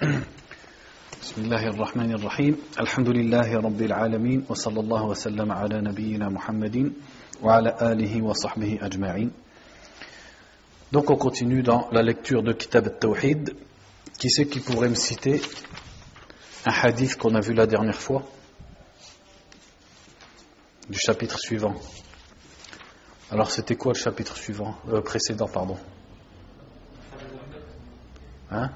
بسم الله الرحمن الرحيم الحمد لله رب العالمين وصلى الله وسلم على نبينا محمد وعلى آله وصحبه أجمعين. Donc on continue dans la lecture de Kitab al-Tawhid. Qui c'est qui pourrait me citer un hadith qu'on a vu la dernière fois du chapitre suivant? Alors c'était quoi le chapitre suivant, précédent, pardon? Hein?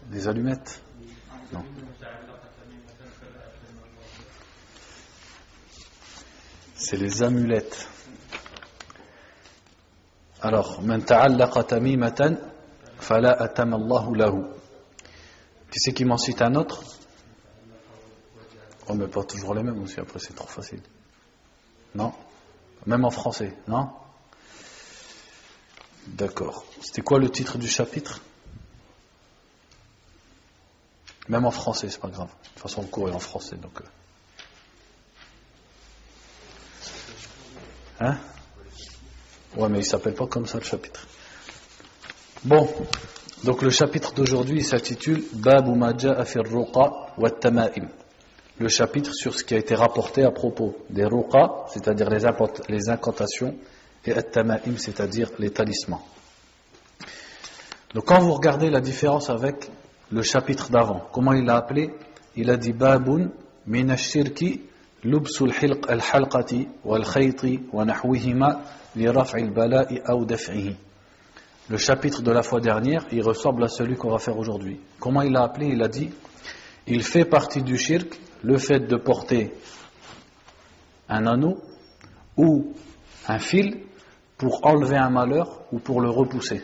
Des allumettes? Non. C'est les amulettes. Alors, man ta'allaqa tamimatan fala atama Allahu lahu. Qui c'est qui m'en cite un autre? Oh, mais pas toujours les mêmes aussi, après c'est trop facile. Non? Même en français, non? D'accord. C'était quoi le titre du chapitre? Même en français, c'est pas grave. De toute façon, le cours est en français, donc. Hein? Ouais, mais il s'appelle pas comme ça le chapitre. Bon, donc le chapitre d'aujourd'hui s'intitule Babu ma ja'a fi ar-ruqa wa at-tama'im. Le chapitre sur ce qui a été rapporté à propos des ruqa, c'est-à-dire les incantations, et at-tama'im, c'est-à-dire les talismans. Donc quand vous regardez la différence avec le chapitre d'avant, comment il l'a appelé? Il a dit Babun min ash-shirki lubsul al-halqati wal-khayti wa nahwihima li raf'i al-bala'i aw daf'ihi. Le chapitre de la fois dernière, il ressemble à celui qu'on va faire aujourd'hui. Comment il l'a appelé? Il a dit il fait partie du shirk le fait de porter un anneau ou un fil pour enlever un malheur ou pour le repousser.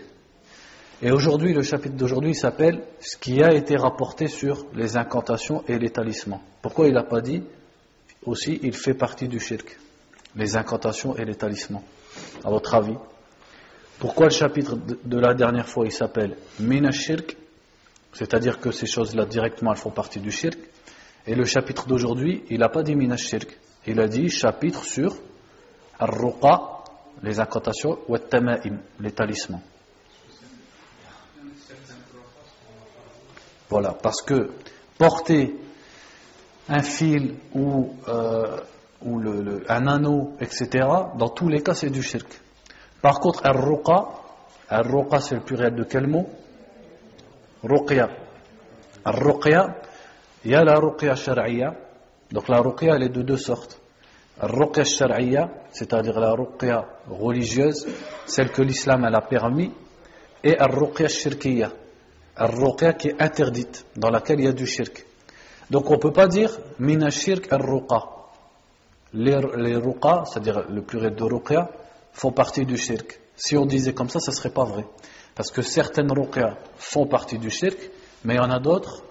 Et aujourd'hui, le chapitre d'aujourd'hui s'appelle ce qui a été rapporté sur les incantations et les talismans. Pourquoi il n'a pas dit aussi il fait partie du shirk, les incantations et les talismans? À votre avis, pourquoi le chapitre de la dernière fois il s'appelle Min ash-shirk, c'est-à-dire que ces choses-là directement elles font partie du shirk, et le chapitre d'aujourd'hui il n'a pas dit Min ash-shirk, il a dit chapitre sur ar-ruqa, les incantations, ou at-tama'im, les talismans. Voilà, parce que porter un fil ou un anneau, etc., dans tous les cas c'est du shirk. Par contre, ar-ruqa c'est le pluriel de quel mot? Ruqya. Ar-ruqya, il y a la ruqya shar'iyya. Donc la ruqya elle est de deux sortes. Ar-ruqya shar'iyya, c'est-à-dire la ruqya religieuse, celle que l'islam elle a permis, et ar-ruqya shirkiyya, ar-ruqya qui est interdite, dans laquelle il y a du shirk. Donc on ne peut pas dire min ash-shirk ar-ruqa. Les ruqa, c'est-à-dire le pluriel de ruqya, font partie du shirk. Si on disait comme ça ne serait pas vrai. Parce que certaines ruqya font partie du shirk, mais il y en a d'autres,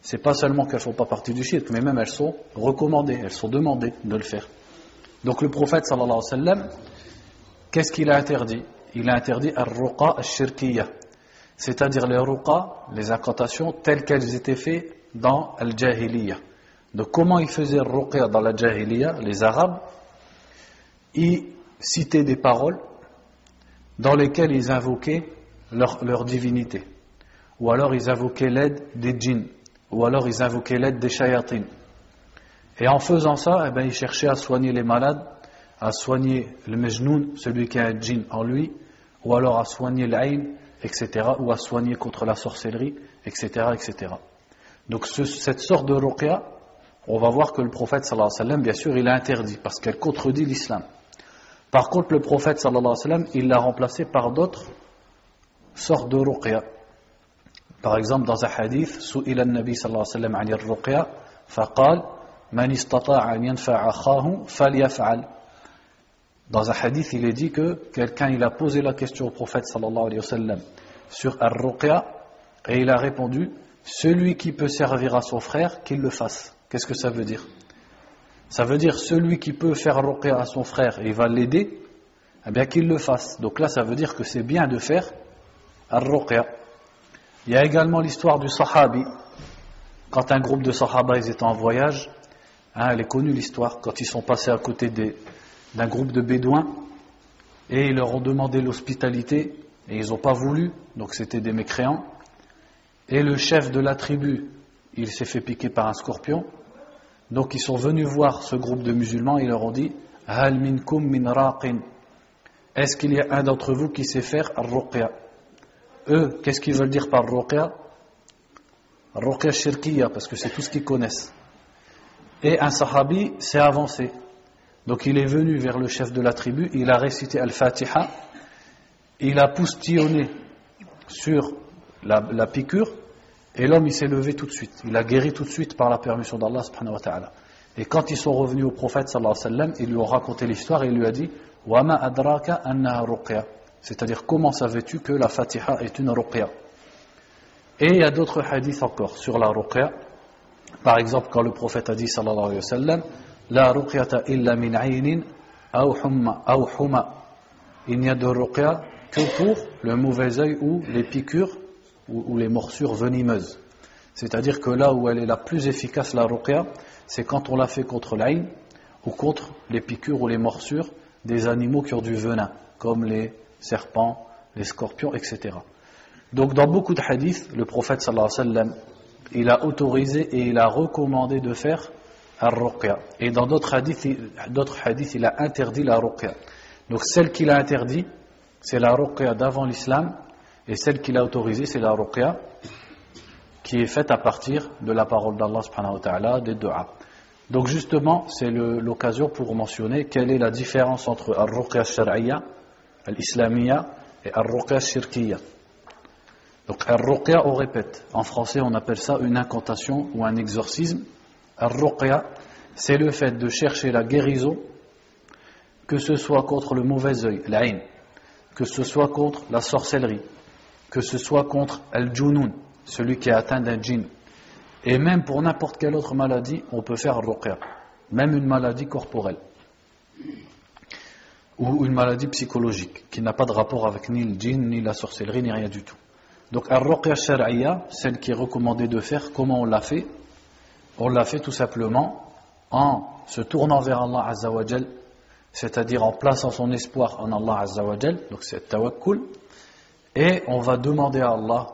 c'est pas seulement qu'elles ne font pas partie du shirk, mais même elles sont recommandées, elles sont demandées de le faire. Donc le prophète sallallahu alayhi wa sallam, qu'est-ce qu'il a interdit? Il a interdit ar-ruqa ash-shirkiyya, c'est-à-dire les ruqa, les incantations telles qu'elles étaient faites dans al-jahiliya. Donc comment ils faisaient ruqya dans la jahiliya? Les Arabes, ils citaient des paroles dans lesquelles ils invoquaient leur divinité, ou alors ils invoquaient l'aide des djinns, ou alors ils invoquaient l'aide des shayatin. Et en faisant ça, ils cherchaient à soigner les malades, à soigner le majnoun, celui qui a un djinn en lui, ou alors à soigner l'ayn, etc., ou à soigner contre la sorcellerie, etc., etc. Donc cette sorte de ruqya, on va voir que le prophète sallallahu alayhi wa sallam, bien sûr, il a interdit, parce qu'elle contredit l'islam. Par contre, le prophète sallallahu alayhi wa sallam, il l'a remplacé par d'autres sortes de ruqya. Par exemple, dans un hadith, su'ila an-nabi sallallahu alayhi wa sallam 'ani ar-ruqya, faqal man istata'a an yanfa'a akhahu falyaf'al. Dans un hadith, il est dit que quelqu'un il a posé la question au prophète sallallahu alayhi wa sallam sur ar-ruqya, et il a répondu celui qui peut servir à son frère, qu'il le fasse. Qu'est-ce que ça veut dire? Ça veut dire celui qui peut faire ruqya à son frère et il va l'aider, eh bien qu'il le fasse. Donc là ça veut dire que c'est bien de faire ar-ruqya. Il y a également l'histoire du sahabi. Quand un groupe de sahaba ils étaient en voyage, elle est connue l'histoire, quand ils sont passés à côté d'un groupe de bédouins et ils leur ont demandé l'hospitalité et ils n'ont pas voulu, donc c'était des mécréants. Et le chef de la tribu, il s'est fait piquer par un scorpion. Donc ils sont venus voir ce groupe de musulmans et ils leur ont dit Hal minkum min raqin. Est-ce qu'il y a un d'entre vous qui sait faire ar-ruqya? Eux, qu'est-ce qu'ils veulent dire par ruqya? Ruqya shirkiya, parce que c'est tout ce qu'ils connaissent. Et un sahabi s'est avancé. Donc il est venu vers le chef de la tribu, il a récité Al-Fatiha, il a poustillonné sur la piqûre, et l'homme il s'est levé tout de suite. Il a guéri tout de suite par la permission d'Allah subhanahu wa ta'ala. Et quand ils sont revenus au prophète sallallahu alayhi wa sallam, ils lui ont raconté l'histoire et il lui a dit Wa ma adraka annaha ruqya. C'est-à-dire, comment savais-tu que la Fatiha est une ruqya? Et il y a d'autres hadiths encore sur la ruqya. Par exemple, quand le prophète a dit sallallahu alayhi wa sallam La ruqyata illa min aynin aw huma. Il n'y a de ruqya que pour le mauvais œil ou les piqûres ou les morsures venimeuses. C'est-à-dire que là où elle est la plus efficace, la ruqya, c'est quand on l'a fait contre l'ayn ou contre les piqûres ou les morsures des animaux qui ont du venin, comme les serpents, les scorpions, etc. Donc dans beaucoup de hadiths, le prophète sallallahu alayhi wa sallam, il a autorisé et il a recommandé de faire ar-ruqya. Et dans d'autres hadiths, il a interdit la ruqya. Donc celle qu'il a interdit, c'est la ruqya d'avant l'islam, et celle qu'il a autorisée, c'est la ruqya qui est faite à partir de la parole d'Allah subhanahu wa ta'ala, des du'a. Donc justement, c'est l'occasion pour mentionner quelle est la différence entre ar-ruqya shar'iyya, al-islamiyya, et ar-ruqya shirkiyya. Donc ar-ruqya, on répète. En français, on appelle ça une incantation ou un exorcisme. Ar-ruqya, c'est le fait de chercher la guérison, que ce soit contre le mauvais œil, l'ayn, que ce soit contre la sorcellerie, que ce soit contre al-junun, celui qui est atteint d'un djinn. Et même pour n'importe quelle autre maladie, on peut faire ar-ruqya. Même une maladie corporelle. Ou une maladie psychologique, qui n'a pas de rapport avec ni le djinn, ni la sorcellerie, ni rien du tout. Donc ar-ruqya shar'iyya, celle qui est recommandée de faire, comment on l'a fait? On l'a fait tout simplement en se tournant vers Allah Azza wa Jal, c'est-à-dire en plaçant son espoir en Allah Azza wa Jal, donc c'est tawakkul, et on va demander à Allah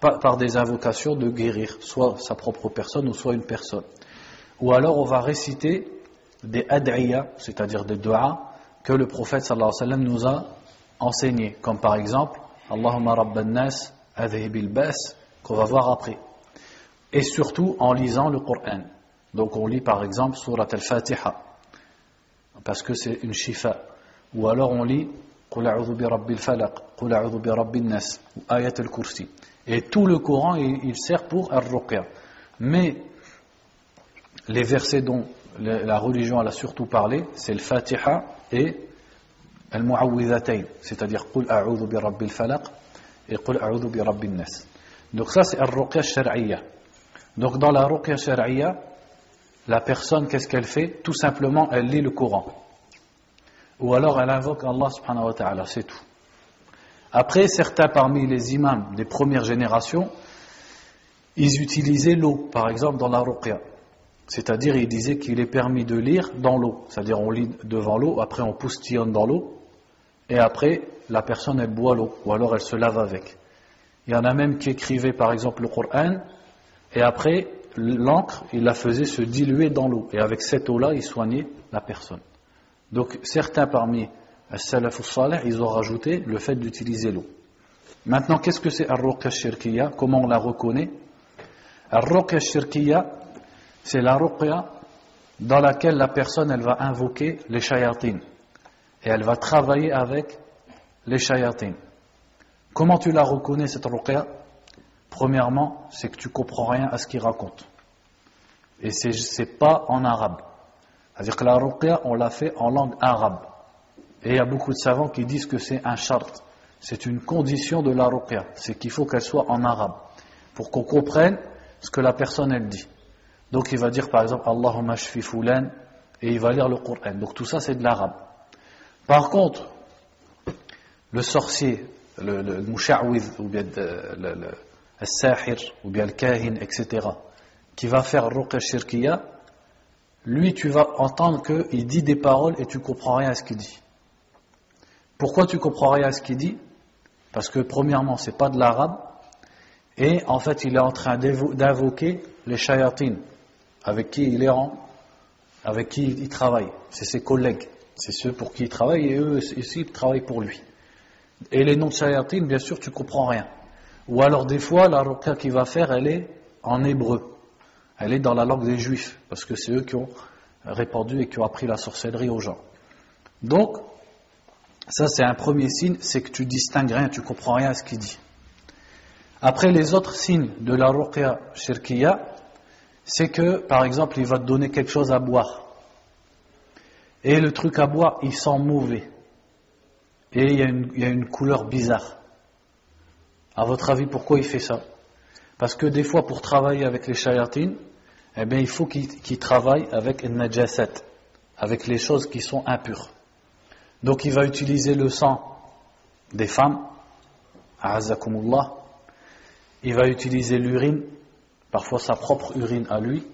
par des invocations de guérir soit sa propre personne ou soit une personne. Ou alors on va réciter des ad'iyya, c'est-à-dire des du'a que le prophète sallallahu alayhi wa sallam nous a enseigné, comme par exemple Allahumma rabban nas adhibil bas, qu'on va voir après. Et surtout en lisant le Coran. Donc on lit par exemple Surat al-Fatiha, parce que c'est une shifa. Ou alors on lit Qul a'udhu bi rabbil falaq, Qul a'udhu bi rabbin nas, ou Ayat al-Kursi. Et tout le Coran, il sert pour ar-ruqya. Mais les versets dont la religion elle a surtout parlé, c'est le Fatiha et al-Mu'awwidhatayn, c'est-à-dire Qul a'udhu bi rabbil falaq et Qul a'udhu bi rabbin nas. Donc ça c'est ar-ruqya shar'iyya. Donc dans la ruqya shar'iyya, la personne qu'est-ce qu'elle fait? Tout simplement elle lit le Coran. Ou alors elle invoque Allah subhanahu wa ta'ala, c'est tout. Après, certains parmi les imams des premières générations, ils utilisaient l'eau, par exemple dans la ruqya. C'est-à-dire, ils disaient qu'il est permis de lire dans l'eau. C'est-à-dire, on lit devant l'eau, après on poustillonne dans l'eau, et après, la personne, elle boit l'eau, ou alors elle se lave avec. Il y en a même qui écrivaient, par exemple, le Coran, et après, l'encre, il la faisait se diluer dans l'eau. Et avec cette eau-là, il soignait la personne. Donc, certains parmi as-salaf as-salih, ils ont rajouté le fait d'utiliser l'eau. Maintenant, qu'est-ce que c'est ar-ruqya shirkiyya? Comment on la reconnaît? Ar-ruqya shirkiyya, c'est la ruqya dans laquelle la personne, elle va invoquer les shayatines. Et elle va travailler avec les shayatines. Comment tu la reconnais, cette ruqya? Premièrement, c'est que tu comprends rien à ce qu'il raconte. Et c'est pas en arabe. C'est-à-dire que la ruqya, on l'a fait en langue arabe. Et il y a beaucoup de savants qui disent que c'est un shart. C'est une condition de la ruqya. C'est qu'il faut qu'elle soit en arabe. Pour qu'on comprenne ce que la personne, elle dit. Donc il va dire par exemple Allahumma shfi fulan, et il va lire le Coran. Donc tout ça, c'est de l'arabe. Par contre, le sorcier, le musha'widh, ou bien le sahir, ou bien le kahin, etc., qui va faire ruqya shirkiyya, lui, tu vas entendre qu'il dit des paroles et tu comprends rien à ce qu'il dit. Pourquoi tu comprends rien à ce qu'il dit? Parce que premièrement, c'est pas de l'arabe, et en fait, il est en train d'invoquer les shayatines, avec qui il travaille. C'est ses collègues, c'est ceux pour qui il travaille, et eux aussi, ils travaillent pour lui. Et les noms de shayatines, bien sûr, tu comprends rien. Ou alors, des fois, la ruqya qu'il va faire, elle est en hébreu. Elle est dans la langue des juifs, parce que c'est eux qui ont répandu et qui ont appris la sorcellerie aux gens. Donc, ça c'est un premier signe, c'est que tu distingues rien, tu comprends rien à ce qu'il dit. Après, les autres signes de la ruqya shirkiya, c'est que, par exemple, il va te donner quelque chose à boire. Et le truc à boire, il sent mauvais. Et il y a une couleur bizarre. À votre avis, pourquoi il fait ça? Parce que des fois, pour travailler avec les shayatines, eh bien, il faut qu'il travaille avec une najasat, avec les choses qui sont impures. Donc, il va utiliser le sang des femmes, a'azzakumullah. Il va utiliser l'urine, parfois sa propre urine à lui,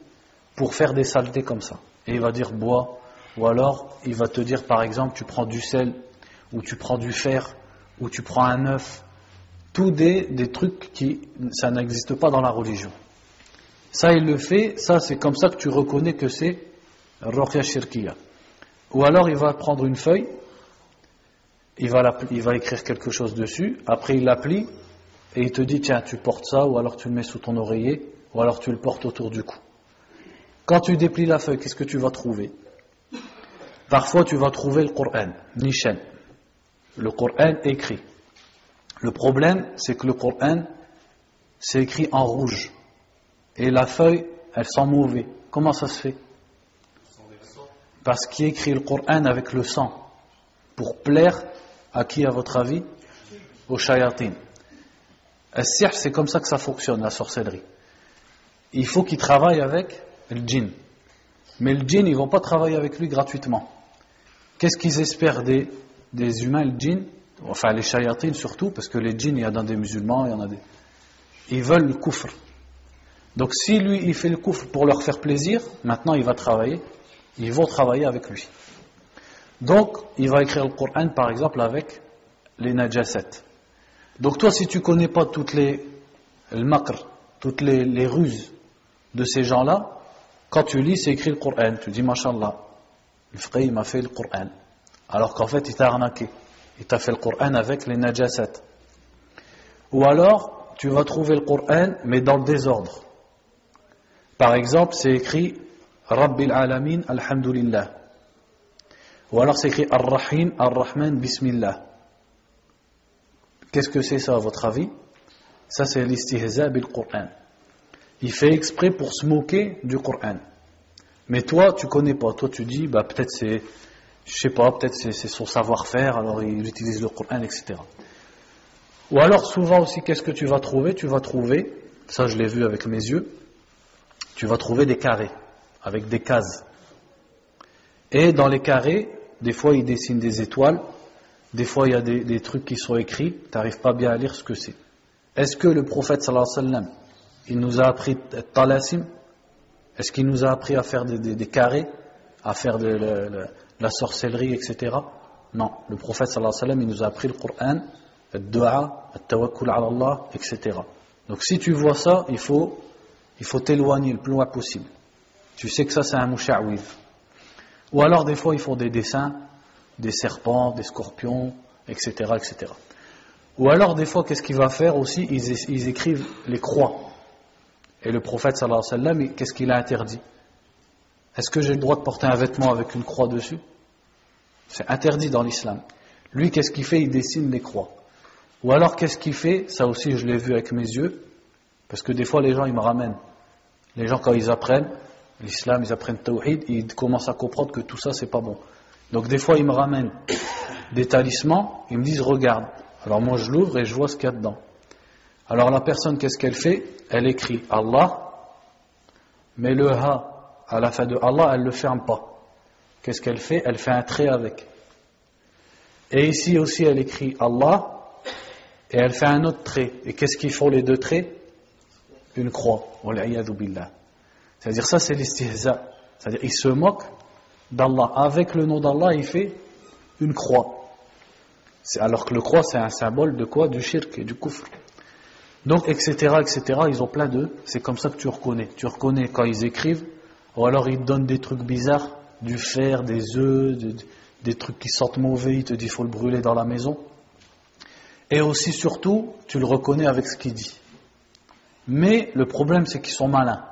pour faire des saletés comme ça. Et il va dire bois, ou alors il va te dire par exemple, tu prends du sel, ou tu prends du fer, ou tu prends un œuf. Tous des trucs qui, ça n'existe pas dans la religion. Ça, il le fait, ça c'est comme ça que tu reconnais que c'est ruqya shirkiya. Ou alors il va prendre une feuille, il va écrire quelque chose dessus, après il l'aplie, et il te dit tiens, tu portes ça, ou alors tu le mets sous ton oreiller, ou alors tu le portes autour du cou. Quand tu déplies la feuille, qu'est-ce que tu vas trouver? Parfois tu vas trouver le Coran, nishan, le Coran écrit. Le problème, c'est que le Coran, c'est écrit en rouge. Et la feuille, elle sent mauvais. Comment ça se fait? Parce qu'il écrit le Coran avec le sang. Pour plaire à qui, à votre avis? Aux shayatines. As-sihr, c'est comme ça que ça fonctionne, la sorcellerie. Il faut qu'il travaille avec le djinn. Mais le djinn, ils ne vont pas travailler avec lui gratuitement. Qu'est-ce qu'ils espèrent des humains, le djinn? Enfin, les shayatines surtout, parce que les djinns, il y en a des musulmans, il y en a des... Ils veulent le kufr. Donc, si lui, il fait le kufr pour leur faire plaisir, maintenant, il va travailler. Ils vont travailler avec lui. Donc, il va écrire le Coran, par exemple, avec les najasat. Donc, toi, si tu ne connais pas toutes les ruses de ces gens-là, quand tu lis, c'est écrit le Coran. Tu dis, Mashallah, le frère, il m'a fait le Coran. Alors qu'en fait, il t'a arnaqué. Il t'a fait le Coran avec les najasat. Ou alors, tu vas trouver le Coran, mais dans le désordre. Par exemple, c'est écrit Rabbil Alamin, Alhamdulillah. Ou alors c'est écrit Ar-Rahim, Ar-Rahman, Bismillah. Qu'est-ce que c'est ça à votre avis? Ça c'est l'istihza bil Coran. Il fait exprès pour se moquer du Coran. Mais toi, tu connais pas. Toi, tu dis, peut-être c'est, je sais pas, peut-être c'est son savoir-faire, alors il utilise le Coran, etc. Ou alors souvent aussi, qu'est-ce que tu vas trouver? Tu vas trouver, ça je l'ai vu avec mes yeux, tu vas trouver des carrés, avec des cases. Et dans les carrés, des fois ils dessinent des étoiles, des fois il y a des trucs qui sont écrits, tu n'arrives pas bien à lire ce que c'est. Est-ce que le prophète sallallahu alayhi wa sallam, il nous a appris talasim? Est-ce qu'il nous a appris à faire des carrés, à faire de la sorcellerie, etc.? Non, le prophète sallallahu alayhi wa sallam, il nous a appris le Coran, le dua, le tawakkul ala Allah, etc. Donc si tu vois ça, il faut t'éloigner le plus loin possible. Tu sais que ça c'est un musha'widh. Ou alors des fois ils font des dessins, des serpents, des scorpions, etc., etc. Ou alors des fois qu'est-ce qu'il va faire aussi? Ils écrivent les croix. Et le prophète sallallahu alayhi wa sallam, qu'est-ce qu'il a interdit? Est-ce que j'ai le droit de porter un vêtement avec une croix dessus? C'est interdit dans l'islam. Lui, qu'est-ce qu'il fait? Il dessine les croix. Ou alors qu'est-ce qu'il fait? Ça aussi je l'ai vu avec mes yeux, parce que des fois les gens ils me ramènent. Les gens quand ils apprennent l'islam, ils apprennent tawhid, ils commencent à comprendre que tout ça c'est pas bon. Donc des fois ils me ramènent des talismans, ils me disent regarde. Alors moi je l'ouvre et je vois ce qu'il y a dedans. Alors la personne qu'est-ce qu'elle fait? Elle écrit Allah, mais le ha à la fin de Allah elle le ferme pas. Qu'est-ce qu'elle fait? Elle fait un trait avec. Et ici aussi elle écrit Allah et elle fait un autre trait. Et qu'est-ce qu'ils font les deux traits? Une croix. Wal'iyadhu billah. C'est-à-dire ça c'est l'istihza. C'est-à-dire il se moque d'Allah. Avec le nom d'Allah il fait une croix. Alors que le croix, c'est un symbole de quoi? Du shirk et du kufr. Donc, etc., etc., ils ont plein de... C'est comme ça que tu reconnais. Tu reconnais quand ils écrivent, ou alors ils te donnent des trucs bizarres, du fer, des œufs, des trucs qui sentent mauvais, ils te disent qu'il faut le brûler dans la maison. Et aussi, surtout, tu le reconnais avec ce qu'il dit. Mais le problème, c'est qu'ils sont malins.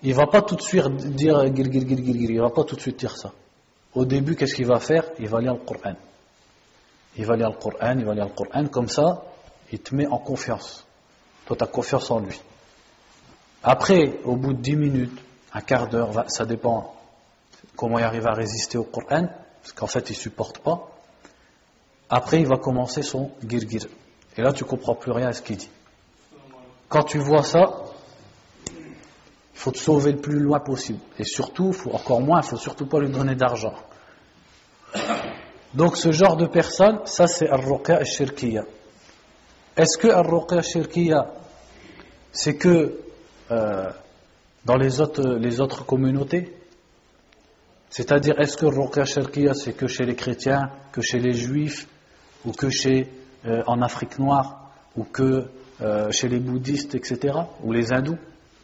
Il ne va pas tout de suite dire il va pas tout de suite dire ça. Au début, qu'est-ce qu'il va faire? Il va lire le Coran. Il va lire le Coran, comme ça, il te met en confiance. Toi, tu as confiance en lui. Après, au bout de 10 minutes, un quart d'heure, ça dépend comment il arrive à résister au Coran, parce qu'en fait, il ne supporte pas. Après, il va commencer son girgir. Et là, tu ne comprends plus rien à ce qu'il dit. Quand tu vois ça, il faut te sauver le plus loin possible. Et surtout, encore moins, il ne faut surtout pas lui donner d'argent. Donc, ce genre de personne, ça c'est al-ruqya al-shirkiya. Est-ce que al-ruqya al-shirkiya, c'est que dans les autres communautés? C'est-à-dire, est-ce que al-ruqya al-shirkiya, c'est que chez les chrétiens, que chez les juifs, ou que en Afrique noire, ou que chez les bouddhistes, etc., ou les hindous?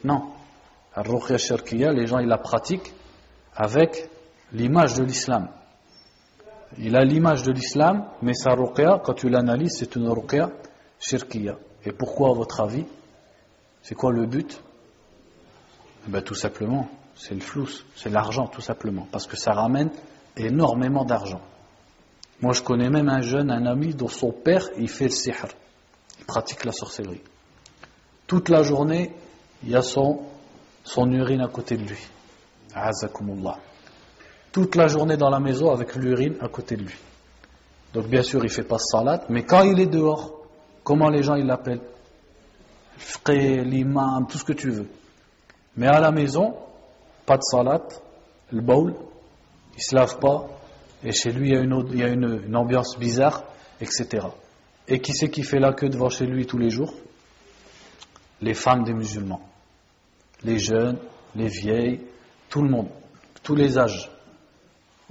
Non. Al-ruqya al-shirkiya, les gens ils la pratiquent avec l'image de l'islam. Il a l'image de l'islam, mais sa ruqya, quand tu l'analyses, c'est une ruqya shirkiya. Et pourquoi, à votre avis? C'est quoi le but? Tout simplement, c'est le flous, c'est l'argent, tout simplement. Parce que ça ramène énormément d'argent. Moi, je connais même un ami dont son père, il fait le sihr. Il pratique la sorcellerie. Toute la journée, il y a son urine à côté de lui. A'azakumullah. Toute la journée dans la maison avec l'urine à côté de lui. Donc bien sûr il fait pas salat, mais quand il est dehors, comment les gens ils l'appellent? Frère, l'imam, tout ce que tu veux. Mais à la maison, pas de salat, le bowl, il se lave pas, et chez lui il y a une ambiance bizarre, etc. Et qui c'est qui fait la queue devant chez lui tous les jours? Les femmes des musulmans. Les jeunes, les vieilles, tout le monde, tous les âges.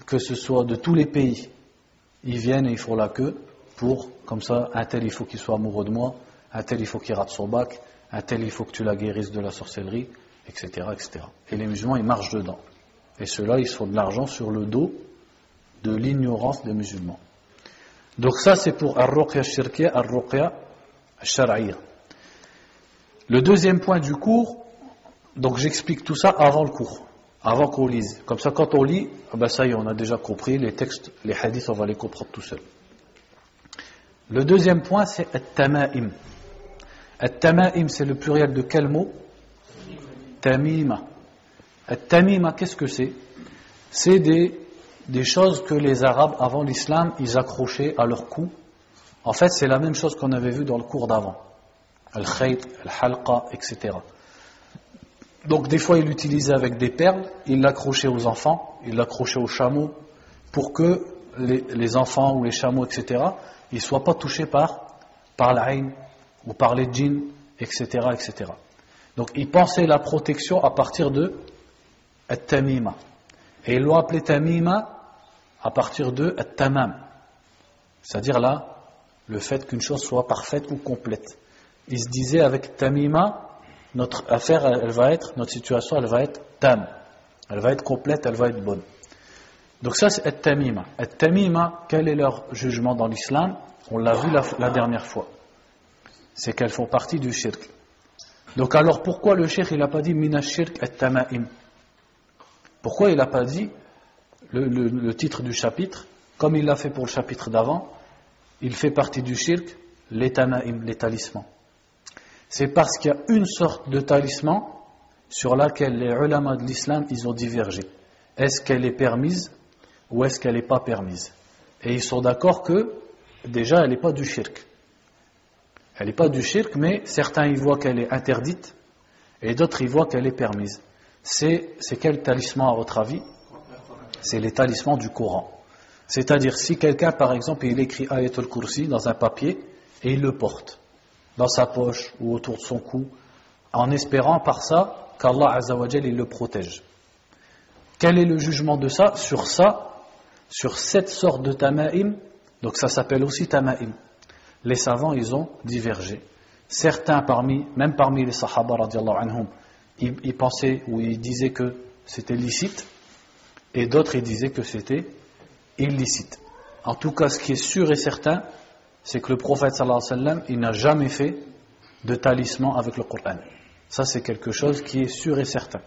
Que ce soit de tous les pays, ils viennent et ils font la queue pour, comme ça, un tel il faut qu'il soit amoureux de moi, un tel il faut qu'il rate son bac, un tel il faut que tu la guérisses de la sorcellerie, etc., etc. Et les musulmans ils marchent dedans. Et ceux-là ils se font de l'argent sur le dos de l'ignorance des musulmans. Donc ça c'est pour ar-ruqya shirkiya, ar-ruqya shar'iyya. Le deuxième point du cours, donc j'explique tout ça avant le cours. Avant qu'on lise. Comme ça, quand on lit, ça y est, on a déjà compris, les textes, les hadiths, on va les comprendre tout seul. Le deuxième point, c'est at-tama'im. At-tama'im, c'est le pluriel de quel mot? Tamima. At-tamima, qu'est-ce que c'est? C'est des choses que les Arabes, avant l'islam, ils accrochaient à leur cou. En fait, c'est la même chose qu'on avait vu dans le cours d'avant. Al-khayt, al-halqa, etc. Donc des fois il l'utilisait avec des perles, il l'accrochait aux enfants, il l'accrochait aux chameaux, pour que les enfants ou les chameaux, etc., ils ne soient pas touchés par l'aïn ou par les djinns, etc., etc. Donc ils pensaient la protection à partir de at-tamima. Et ils l'ont appelé tamima à partir de at-tamam. C'est-à-dire là, le fait qu'une chose soit parfaite ou complète. Ils se disaient avec tamima, notre affaire, notre situation, elle va être tam. Elle va être complète, elle va être bonne. Donc ça, c'est at-tamima. At-tamima, quel est leur jugement dans l'islam? On l'a vu la dernière fois. C'est qu'elles font partie du shirk. Donc alors, pourquoi le shirk, il n'a pas dit mina shirk at-tama'im? Pourquoi il n'a pas dit le titre du chapitre, comme il l'a fait pour le chapitre d'avant, il fait partie du shirk, les tama'im, les talismans. C'est parce qu'il y a une sorte de talisman sur laquelle les ulama de l'islam ils ont divergé. Est-ce qu'elle est permise ou est-ce qu'elle n'est pas permise? Et ils sont d'accord que déjà elle n'est pas du shirk. Elle n'est pas du shirk, mais certains y voient qu'elle est interdite et d'autres y voient qu'elle est permise. C'est quel talisman à votre avis? C'est les talismans du Coran. C'est-à-dire si quelqu'un par exemple il écrit Ayatul Kursi dans un papier et il le porte dans sa poche ou autour de son cou, en espérant par ça qu'Allah Azza wa Jal il le protège. Quel est le jugement de ça? Sur cette sorte de tama'im, Donc ça s'appelle aussi tama'im. Les savants, ils ont divergé. Certains même parmi les sahaba radiallahu anhum, ils pensaient ou ils disaient que c'était licite, et d'autres ils disaient que c'était illicite. En tout cas, ce qui est sûr et certain, c'est que le prophète sallallahu alayhi wa sallam, il n'a jamais fait de talisman avec le Coran. Ça, c'est quelque chose qui est sûr et certain.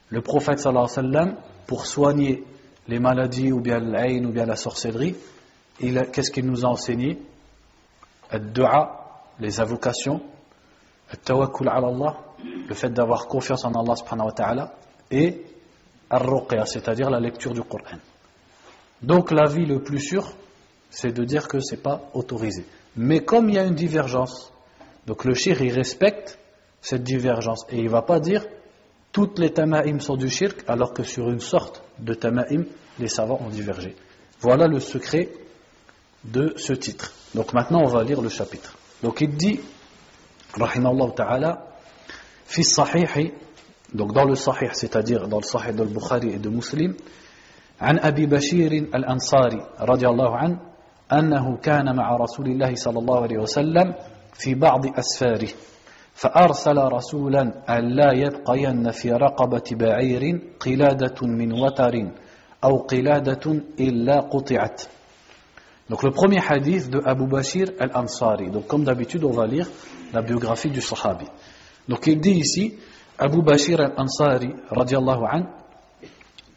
Le prophète sallallahu alayhi wa sallam, pour soigner les maladies ou bien l'ayn ou bien la sorcellerie, qu'est-ce qu'il nous a enseigné? Ad-du'a, les invocations, at-tawakkul ala Allah, le fait d'avoir confiance en Allah subhanahu wa ta'ala, et ar-ruqya, c'est-à-dire la lecture du Coran. Donc l'avis le plus sûr, c'est de dire que c'est pas autorisé. Mais comme il y a une divergence, donc le shirk il respecte cette divergence et il va pas dire toutes les tama'im sont du shirk, alors que sur une sorte de tama'im, les savants ont divergé. Voilà le secret de ce titre. Donc maintenant on va lire le chapitre. Donc il dit, rahimahullah ta'ala, fi sahih, donc dans le sahih, c'est-à-dire dans le sahih de Bukhari et de Muslim, عن أبي بشير الأنصاري رضي الله عنه أنه كان مع رسول الله صلى الله عليه وسلم في بعض أسفاره فأرسل رسولا ألا يبقين في رقبة بعير قلادة من وتر أو قلادة إلا قطعت. Donc le premier hadith de Abu Bashir al-Ansari. Donc comme d'habitude on va lire la biographie du sahabi. Donc il dit ici Abu Bashir al-Ansari radiallahu anhu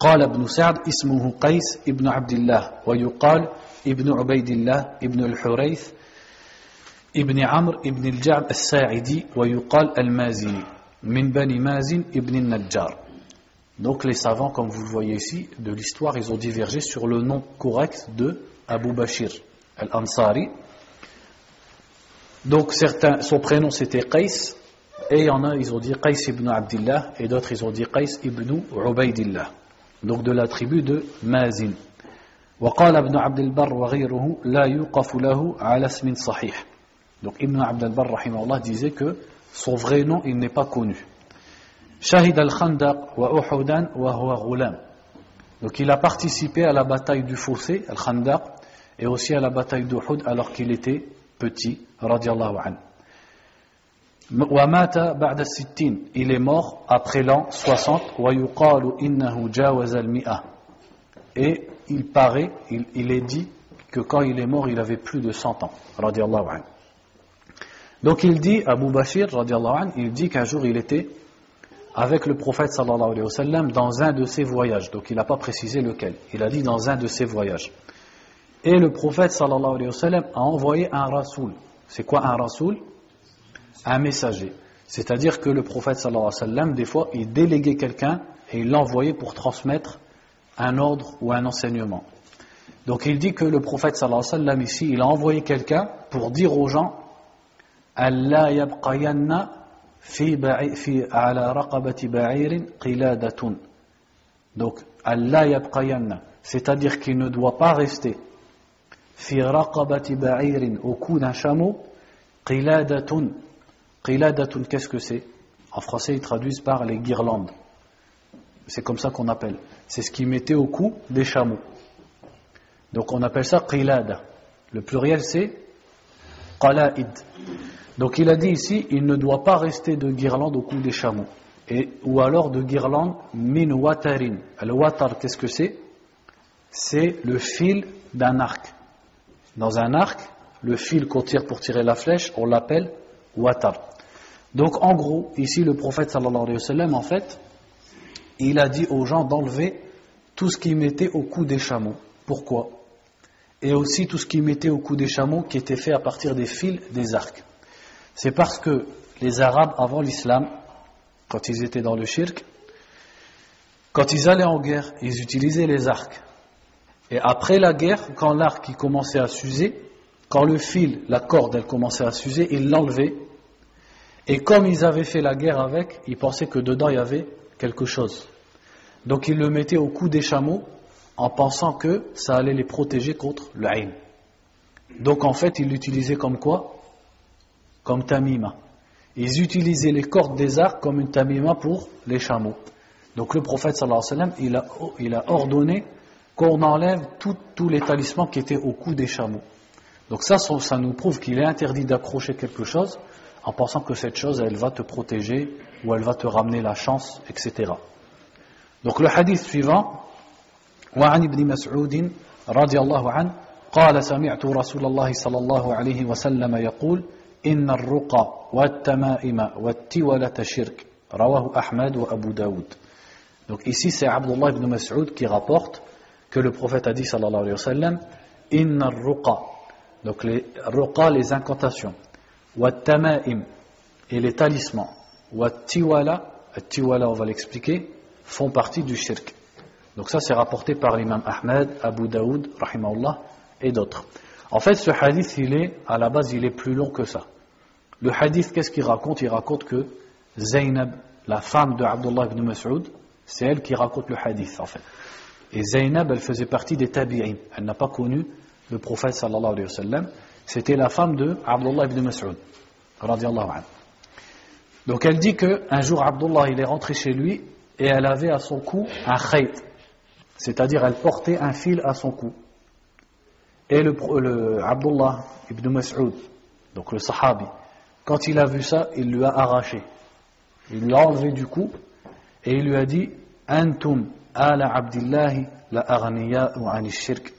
قال ابن سعد اسمه قيس ابن عبد الله ويقال ابن عبيد الله ابن الحريث ابن عمرو ابن الجعد الساعدي ويقال المازني من بني مازن ابن النجار. Donc les savants, comme vous le voyez ici, de l'histoire, ils ont divergé sur le nom correct de Abu Bashir al-Ansari. Donc certains, son prénom c'était Qais, et il y en a, ils ont dit Qais ibn Abdillah, et d'autres ils ont dit Qais ibn Ubaydillah. Donc de la tribu de Mazin. وقال ابن عبد البر وغيره لا يوقف له على اسم صحيح. Donc Ibn Abd al-Barr rahimahullah disait que son vrai nom il n'est pas connu. شهد الخندق وأحدا وهو غلام. Donc il a participé à la bataille du fossé, al-Khandaq, et aussi à la bataille d'Uhud alors qu'il était petit, radiyallahu anhu. ومات بعد الستين, il est mort après l'an 60, ويقال إنه جاوز المئة, et il paraît, il est dit que quand il est mort il avait plus de 100 ans, radiyallahu anhu. Donc il dit, Abu Bashir radiyallahu anhu, il dit qu'un jour il était avec le prophète sallallahu alayhi wa sallam dans un de ses voyages, donc il n'a pas précisé lequel, il a dit dans un de ses voyages, et le prophète sallallahu alayhi wa sallam a envoyé un rasoul. C'est quoi un rasoul? Un messager. C'est-à-dire que le prophète sallallahu alayhi wa sallam, des fois, il déléguait quelqu'un et il l'envoyait pour transmettre un ordre ou un enseignement. Donc il dit que le prophète sallallahu alayhi wa sallam ici, il a envoyé quelqu'un pour dire aux gens Allah yabqayanna fi ala raqabati ba'irin qiladatun. Donc Allah yabqayanna, c'est-à-dire qu'il ne doit pas rester fi raqabati ba'irin, au cou d'un chameau, qiladatun. Qiladatun, qu'est-ce que c'est? En français, ils traduisent par les guirlandes. C'est comme ça qu'on appelle. C'est ce qu'ils mettaient au cou des chameaux. Donc on appelle ça qilada. Le pluriel c'est qala'id. Donc il a dit ici, il ne doit pas rester de guirlande au cou des chameaux. Ou alors de guirlande min watarin. Le watar, qu'est-ce que c'est? C'est le fil d'un arc. Dans un arc, le fil qu'on tire pour tirer la flèche, on l'appelle watar. Donc en gros, ici le prophète sallallahu alayhi wa sallam, en fait, il a dit aux gens d'enlever tout ce qu'ils mettaient au cou des chameaux. Pourquoi? Et aussi tout ce qu'ils mettaient au cou des chameaux qui était fait à partir des fils des arcs. C'est parce que les Arabes avant l'islam, quand ils étaient dans le shirk, quand ils allaient en guerre, ils utilisaient les arcs. Et après la guerre, quand l'arc il commençait à s'user, quand le fil, la corde, elle commençait à s'user, ils l'enlevaient. Et comme ils avaient fait la guerre avec, ils pensaient que dedans il y avait quelque chose. Donc ils le mettaient au cou des chameaux en pensant que ça allait les protéger contre le ayn. Donc en fait ils l'utilisaient comme quoi? Comme tamima. Ils utilisaient les cordes des arcs comme une tamima pour les chameaux. Donc le prophète sallallahu alayhi wa sallam, il a ordonné qu'on enlève tous les talismans qui étaient au cou des chameaux. Donc ça nous prouve qu'il est interdit d'accrocher quelque chose en pensant que cette chose, elle va te protéger ou elle va te ramener la chance, etc. Donc le hadith suivant, وعن ابن مسعود رضي الله عنه قال سمعت رسول الله صلى الله عليه وسلم يقول إن الرقى والتمائم والتولة شرك رواه أحمد وأبو داود. Donc ici c'est Abdullah ibn Mas'ud qui rapporte que le prophète a dit sallallahu alayhi wa sallam إن الرقى, donc les ruqa, les incantations, والتمائم et les talismans, والتولة, التولة on va l'expliquer, font partie du shirk. Donc ça c'est rapporté par l'imam Ahmed, Abu Daoud, rahimahullah, et d'autres. En fait ce hadith à la base il est plus long que ça. Le hadith qu'est-ce qu'il raconte? Il raconte que Zaynab, la femme de Abdullah ibn Mas'ud, c'est elle qui raconte le hadith en fait. Et Zaynab elle faisait partie des tabi'in, elle n'a pas connu le prophète sallallahu alayhi wa sallam, c'était la femme de Abdullah ibn Mas'ud, radiyallahu anhu. Donc elle dit qu'un jour Abdullah il est rentré chez lui et elle avait à son cou un khayt, c'est-à-dire elle portait un fil à son cou. Et le Abdullah ibn Mas'ud, donc le sahabi, quand il a vu ça, il lui a arraché. Il l'a enlevé du cou et il lui a dit Antum ala Abdillahi la aghniya'u 'ani shirk.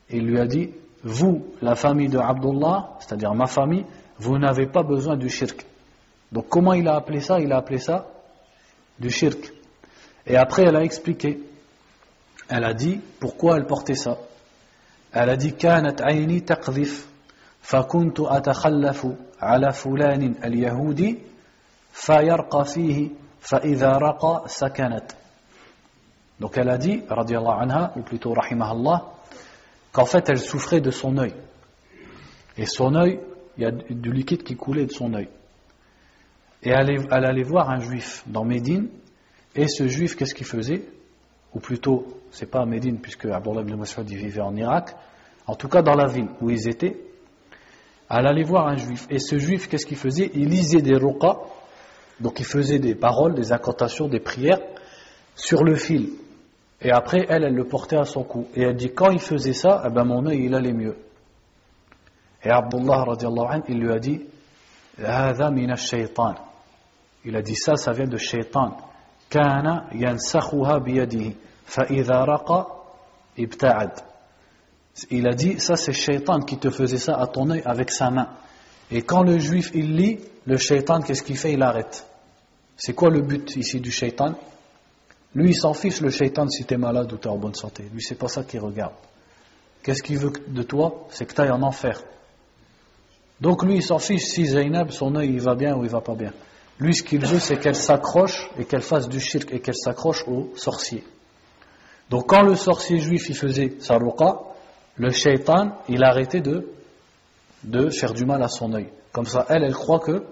Il lui a dit vous, la famille de Abdullah, c'est-à-dire ma famille, vous n'avez pas besoin du shirk. Donc comment il a appelé ça? Il a appelé ça du shirk. Et après elle a expliqué. Elle a dit pourquoi elle portait ça. Elle a dit كانت عيني تقذف فكنت أتخلف على فلان اليهودي فيرقى فيه فإذا رقى سكنت. Donc elle a dit radiyallahu anha, ou plutôt rahimahullah, qu'en fait elle souffrait de son œil. Et son œil, il y a du liquide qui coulait de son œil. Et elle allait voir un juif dans Médine, et ce juif qu'est-ce qu'il faisait? Ou plutôt, c'est pas à Médine puisque Abdullah ibn Mas'ud vivait en Irak, en tout cas dans la ville où ils étaient, elle allait voir un juif, et ce juif qu'est-ce qu'il faisait? Il lisait des ruqa, donc il faisait des paroles, des incantations, des prières sur le fil, et après elle le portait à son cou, et elle dit quand il faisait ça, eh ben mon œil il allait mieux. Et Abdullah radiallahu anhu, il lui a dit هذا من الشيطان, il a dit ça vient de shaitan. كان ينسخها بيده فإذا رقى ابتعد. Il a dit ça c'est shaitan qui te faisait ça à ton œil avec sa main. Et quand le juif il lit, le shaitan qu'est-ce qu'il fait? Il arrête. C'est quoi le but ici du shaitan? Lui il s'en fiche le shaitan si tu es malade ou tu es en bonne santé. Lui c'est pas ça qu'il regarde. Qu'est-ce qu'il veut de toi? C'est que tu ailles en enfer. Donc lui il s'en fiche si Zaynab son œil il va bien ou il va pas bien. Lui, ce qu'il veut, c'est qu'elle s'accroche et qu'elle fasse du shirk et qu'elle s'accroche au sorcier. Donc, quand le sorcier juif il faisait sa ruqa, le shaitan, il arrêtait de faire du mal à son œil. Comme ça, elle croit que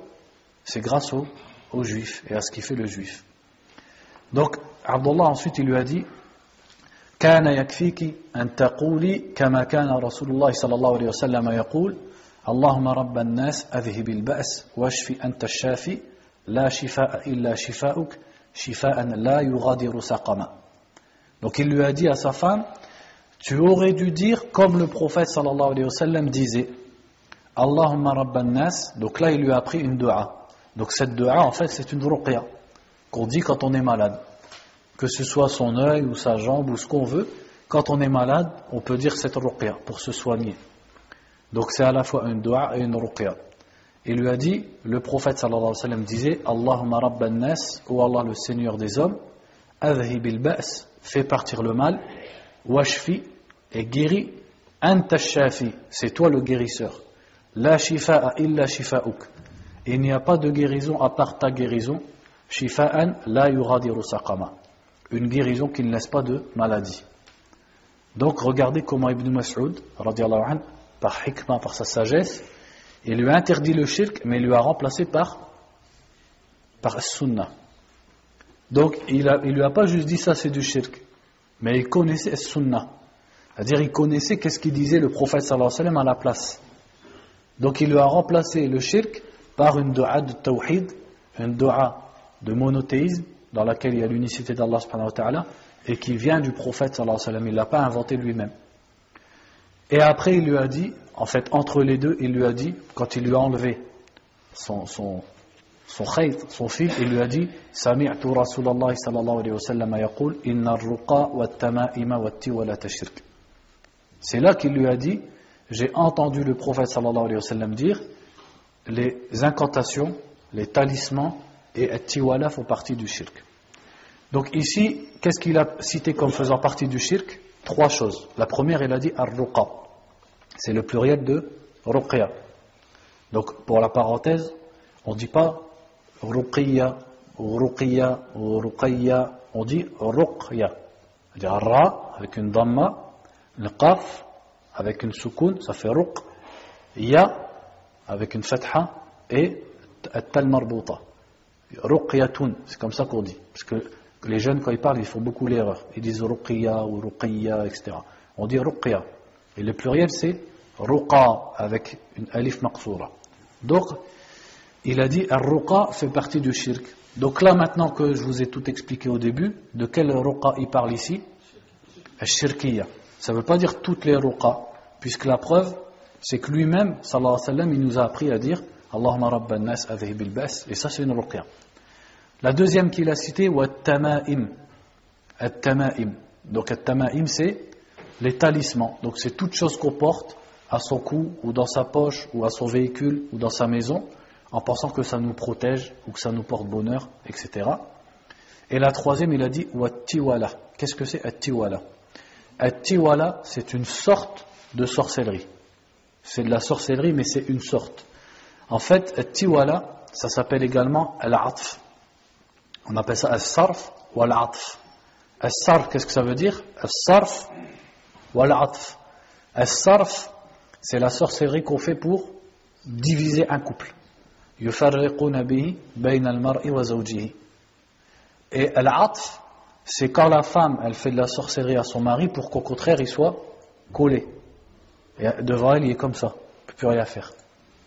c'est grâce au juif et à ce qu'il fait le juif. Donc, Abdullah ensuite, il lui a dit كان يكفيك أن تقولي كما كان رسول الله صلى الله عليه وسلم يقول اللهم رب الناس أذهب البأس واشفي أنت الشافي لا شفاء إلا شفاؤك شفاء لا يغادر سقما. Donc il lui a dit à sa femme, tu aurais dû dire comme le prophète sallallahu alayhi wa sallam disait Allahumma rabban nas. Donc là il lui a appris une dua. Donc cette dua en fait c'est une ruqya qu'on dit quand on est malade, que ce soit son œil ou sa jambe ou ce qu'on veut. Quand on est malade on peut dire cette ruqya pour se soigner. Donc c'est à la fois une dua et une ruqya. Il lui a dit, le prophète sallallahu alayhi wa sallam disait Allahumma rabban nas, ô Allah le Seigneur des hommes, adhibil ba's, fais partir le mal, washfi, et guéris, anta shafi, c'est toi le guérisseur, la shifa'a illa shifa'uk, il n'y a pas de guérison à part ta guérison, shifa'an la yughadiru saqama, une guérison qui ne laisse pas de maladie. Donc regardez comment Ibn Mas'ud radiyallahu anhu, par hikmah, par sa sagesse, il lui a interdit le shirk, mais il lui a remplacé par sunnah. Donc il lui a pas juste dit ça c'est du shirk, mais il connaissait sunnah. C'est-à-dire il connaissait qu'est-ce qu'il disait le prophète sallallahu alayhi wa sallam à la place. Donc il lui a remplacé le shirk par une dua de tawhid, une dua de monothéisme, dans laquelle il y a l'unicité d'Allah subhanahu wa ta'ala, et qui vient du prophète sallallahu alayhi wa sallam, il ne l'a pas inventé lui-même. Et après il lui a dit, en fait entre les deux, il lui a dit, quand il lui a enlevé son khayt, son fil, il lui a dit Sami'tu Rasulallah sallallahu alayhi wa sallam yaqul inna ar-ruqa wa at-tama'ima wa at-tiwalata shirk. C'est là qu'il lui a dit, j'ai entendu le prophète sallallahu alayhi wa sallam dire, les incantations, les talismans et at-tiwala font partie du shirk. Donc ici, qu'est-ce qu'il a cité comme faisant partie du shirk? 3 choses. La première, il a dit ar-ruqa. C'est le pluriel de ruqya. Donc pour la parenthèse, on ne dit pas ruqya ou ruqya ou ruqya, on dit ruqya. C'est-à-dire ra avec une damma, le qaf avec une soukoun, ça fait ruq, ya avec une fatha et at-tal marbuta. Ruqyatun, c'est comme ça qu'on dit. Parce que les jeunes, quand ils parlent, ils font beaucoup l'erreur. Ils disent ruqya ou ruqya, etc. On dit ruqya. Et le pluriel, c'est ruqa avec une alif maqsoura. Donc, il a dit ar-ruqa fait partie du shirk. Donc là, maintenant que je vous ai tout expliqué au début, de quel ruqa il parle ici? Al-shirkiyya. Ça ne veut pas dire toutes les ruqa, puisque la preuve, c'est que lui-même, sallallahu alayhi wa sallam, il nous a appris à dire Allahumma rabban nas adhibil ba's, et ça c'est une ruqya. La deuxième qu'il a citée, wa at-tama'im. At-tama'im. Donc at-tama'im, c'est les talismans. Donc c'est toute chose qu'on porte à son cou, ou dans sa poche, ou à son véhicule, ou dans sa maison, en pensant que ça nous protège, ou que ça nous porte bonheur, etc. Et la troisième, il a dit wa at-tiwala. Qu'est-ce que c'est at-tiwala? At-tiwala, c'est une sorte de sorcellerie. C'est de la sorcellerie, mais c'est une sorte. En fait, at-tiwala, ça s'appelle également al-atf. On appelle ça al-sarf ou al-atf. Al-sarf, qu'est-ce que ça veut dire? Al-sarf ou al-atf. Al-sarf, c'est la sorcellerie qu'on fait pour diviser un couple. Yufarriquna bihi bayna al-mar'i wa zawjihi. Et al-atf, c'est quand la femme, elle fait de la sorcellerie à son mari pour qu'au contraire, il soit collé. Et devant elle, il est comme ça. Il ne peut plus rien faire.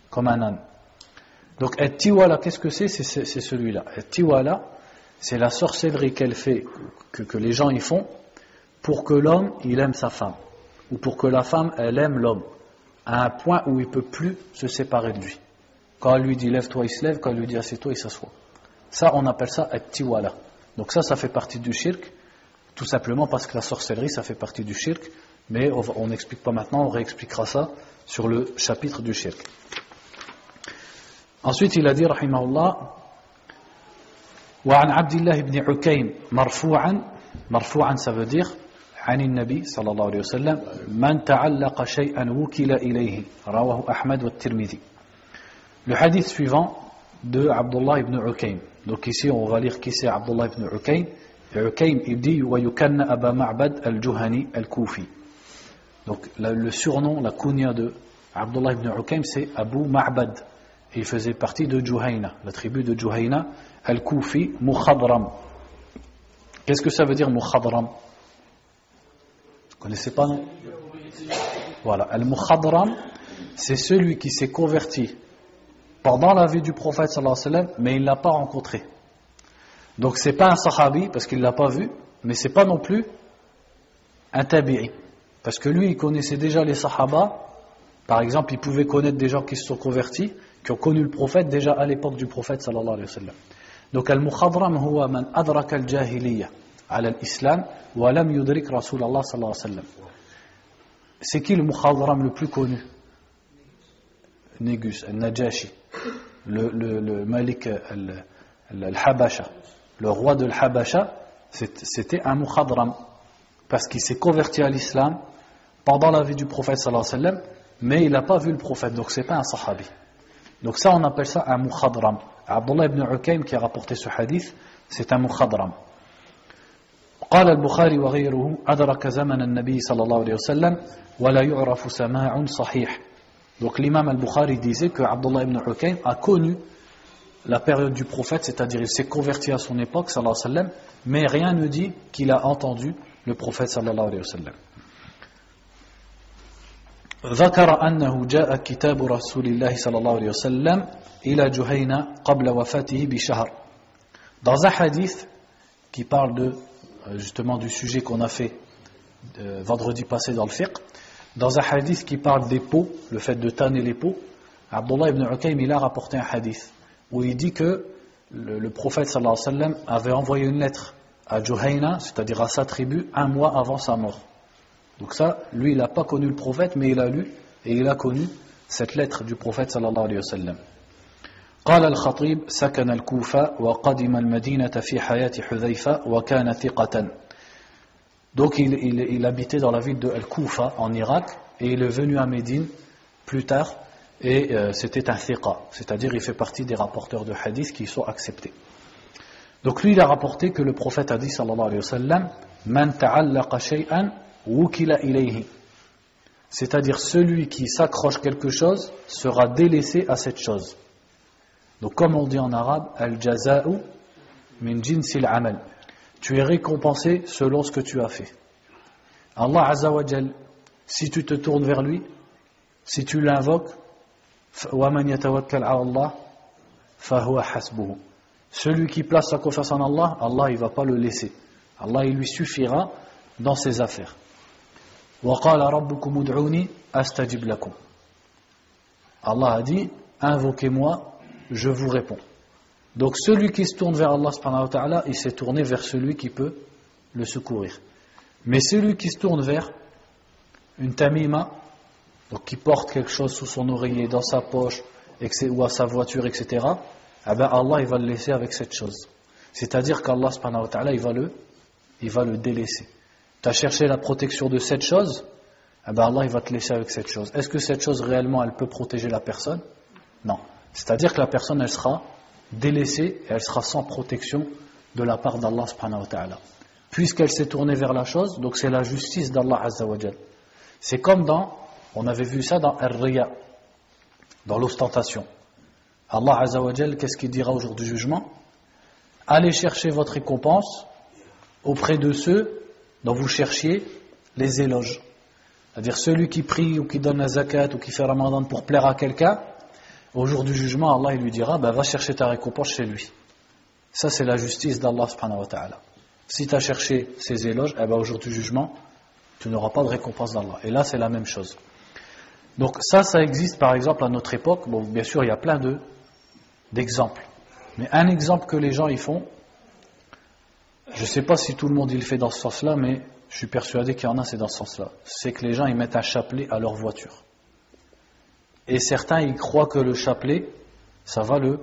Comme un âne. Donc, at-tiwala, qu'est-ce que c'est? C'est celui-là. At-tiwala, c'est la sorcellerie qu'elle fait, que les gens y font, pour que l'homme, il aime sa femme. Ou pour que la femme, elle aime l'homme. À un point où il ne peut plus se séparer de lui. Quand elle lui dit lève-toi, il se lève. Quand elle lui dit assieds-toi, il s'assoit. Ça, on appelle ça at-tiwala. Donc ça fait partie du shirk, tout simplement parce que la sorcellerie, ça fait partie du shirk, mais on n'explique pas maintenant, on réexpliquera ça sur le chapitre du shirk. Ensuite, il a dit, rahimahullah, وعن عبد الله بن عكيم مرفوعا ça veut dire عن النبي صلى الله عليه وسلم من تعلق شيئا وكل إليه رواه أحمد والترمذي. Le hadith suivant de Abdullah ibn Ukaym. Donc ici on va lire qui c'est Abdullah ibn Ukaym. Et Ukaym il dit وَيُكَنَّ أَبَا مَعْبَدْ الْجُهَنِي الْكُوفِي. Donc le surnom, la kunya de Abdullah ibn Ukaym, c'est Abu Ma'bad. Et il faisait partie de Juhayna, la tribu de Juhayna al-Koufi, Mukhadram. Qu'est-ce que ça veut dire Mukhadram? Vous ne connaissez pas, non? Voilà, al-Mukhadram, c'est celui qui s'est converti pendant la vie du prophète sallallahu alayhi wa sallam, mais il ne l'a pas rencontré. Donc c'est pas un sahabi parce qu'il ne l'a pas vu, mais c'est pas non plus un tabi'i. Parce que lui, il connaissait déjà les sahaba. Par exemple, il pouvait connaître des gens qui se sont convertis, qui ont connu le prophète déjà à l'époque du prophète sallallahu alayhi wa sallam. Donc al-Mukhadram huwa man adraka al-jahiliya ala al-islam wa lam yudrik Rasulallah sallallahu alayhi wa sallam. C'est qui le Mukhadram le plus connu? Négus, al-Najashi, le Malik al-Habasha, le roi de l'Habasha, c'était un Mukhadram, parce qu'il s'est converti à l'islam pendant la vie du prophète sallallahu alayhi wa sallam, mais il n'a pas vu le prophète, donc c'est pas un sahabi. Donc ça on appelle ça un Mukhadram. Abdullah ibn Ukaym qui a rapporté ce hadith, c'est un Mukhadram. قال البخاري وغيره أدرك زمن النبي صلى الله عليه وسلم ولا يعرف سماع صحيح. Donc l'imam al-Bukhari disait que Abdullah ibn Ukaym a connu la période du prophète, c'est-à-dire il s'est converti à son époque, sallallahu alayhi wa sallam, mais rien ne dit qu'il a entendu le prophète, sallallahu alayhi wa sallam. ذكر أنه جاء كتاب رسول الله صلى الله عليه وسلم إلى جهينة قبل وفاته بشهر. Dans un hadith qui parle de justement du sujet qu'on a fait vendredi passé dans le fiqh, dans un hadith qui parle des peaux, le fait de tanner les peaux, Abdullah ibn Ukaym il a rapporté un hadith où il dit que le prophète sallallahu alayhi wa sallam avait envoyé une lettre à Juhayna, c'est-à-dire à sa tribu, un mois avant sa mort. Donc ça, lui il n'a pas connu le prophète, mais il a lu et il a connu cette lettre du prophète sallallahu alayhi wa sallam. قال الخطيب سكن الكوفة وقدم المدينة في حياة حذيفة وكان ثقة. Donc il habitait dans la ville de Al-Koufa en Irak et il est venu à Médine plus tard et c'était un thiqa, c'est-à-dire il fait partie des rapporteurs de hadith qui sont acceptés. Donc lui il a rapporté que le prophète a dit sallallahu alayhi wa sallam man ta'allaqa shay'an wukila ilayhi, c'est-à-dire celui qui s'accroche quelque chose sera délaissé à cette chose. Donc comme on dit en arabe al-jaza'u min jinsil amal, tu es récompensé selon ce que tu as fait. Allah Azza wa Jal, si tu te tournes vers lui, si tu l'invoques, وَمَنْ يَتَوَكَّلْ عَلَى اللَّهِ فَهُوَ حَسْبُهُ, celui qui place sa confiance en Allah, Allah il ne va pas le laisser. Allah il lui suffira dans ses affaires. وَقَالَ رَبُّكُمُ ادْعُونِي أَسْتَجِبْ لَكُمْ, Allah a dit, invoquez-moi, je vous réponds. Donc celui qui se tourne vers Allah subhanahu wa ta'ala, il s'est tourné vers celui qui peut le secourir. Mais celui qui se tourne vers une tamima, donc qui porte quelque chose sous son oreiller, dans sa poche, ou à sa voiture, etc., eh ben Allah il va le laisser avec cette chose. C'est-à-dire qu'Allah subhanahu wa ta'ala il va le délaisser. Tu as cherché la protection de cette chose, eh ben Allah il va te laisser avec cette chose. Est-ce que cette chose réellement elle peut protéger la personne? Non. C'est-à-dire que la personne elle sera délaissée et elle sera sans protection de la part d'Allah subhanahu wa ta'ala. Puisqu'elle s'est tournée vers la chose, donc c'est la justice d'Allah azza wa jal. C'est comme on avait vu ça dans Ar-Riya, dans l'ostentation. Allah azza wa jal, qu'est-ce qu'il dira au jour du jugement? Allez chercher votre récompense auprès de ceux dont vous cherchiez les éloges. C'est-à-dire celui qui prie ou qui donne la zakat ou qui fait Ramadan pour plaire à quelqu'un, au jour du jugement, Allah il lui dira, va chercher ta récompense chez lui. Ça c'est la justice d'Allah subhanahu wa ta'ala. Si tu as cherché ses éloges, au jour du jugement, tu n'auras pas de récompense d'Allah. Et là c'est la même chose. Donc ça existe par exemple à notre époque. Bon, bien sûr il y a plein d'exemples. Mais un exemple que les gens y font, je ne sais pas si tout le monde il le fait dans ce sens-là, mais je suis persuadé qu'il y en a c'est dans ce sens-là. C'est que les gens ils mettent un chapelet à leur voiture. Et certains, ils croient que le chapelet, ça va le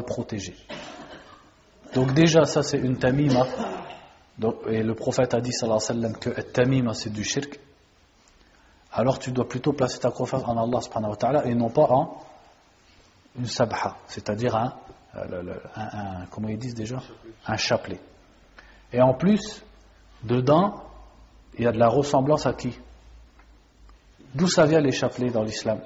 protéger. Donc déjà, ça c'est une tamima. Donc, et le prophète a dit, sallallahu alayhi wa sallam, que tamima c'est du shirk. Alors tu dois plutôt placer ta confiance en Allah subhanahu wa ta'ala et non pas en une sabha, c'est-à-dire comment ils disent déjà? Un chapelet. Et en plus, dedans, il y a de la ressemblance à qui? D'où ça vient les chapelets dans l'islam?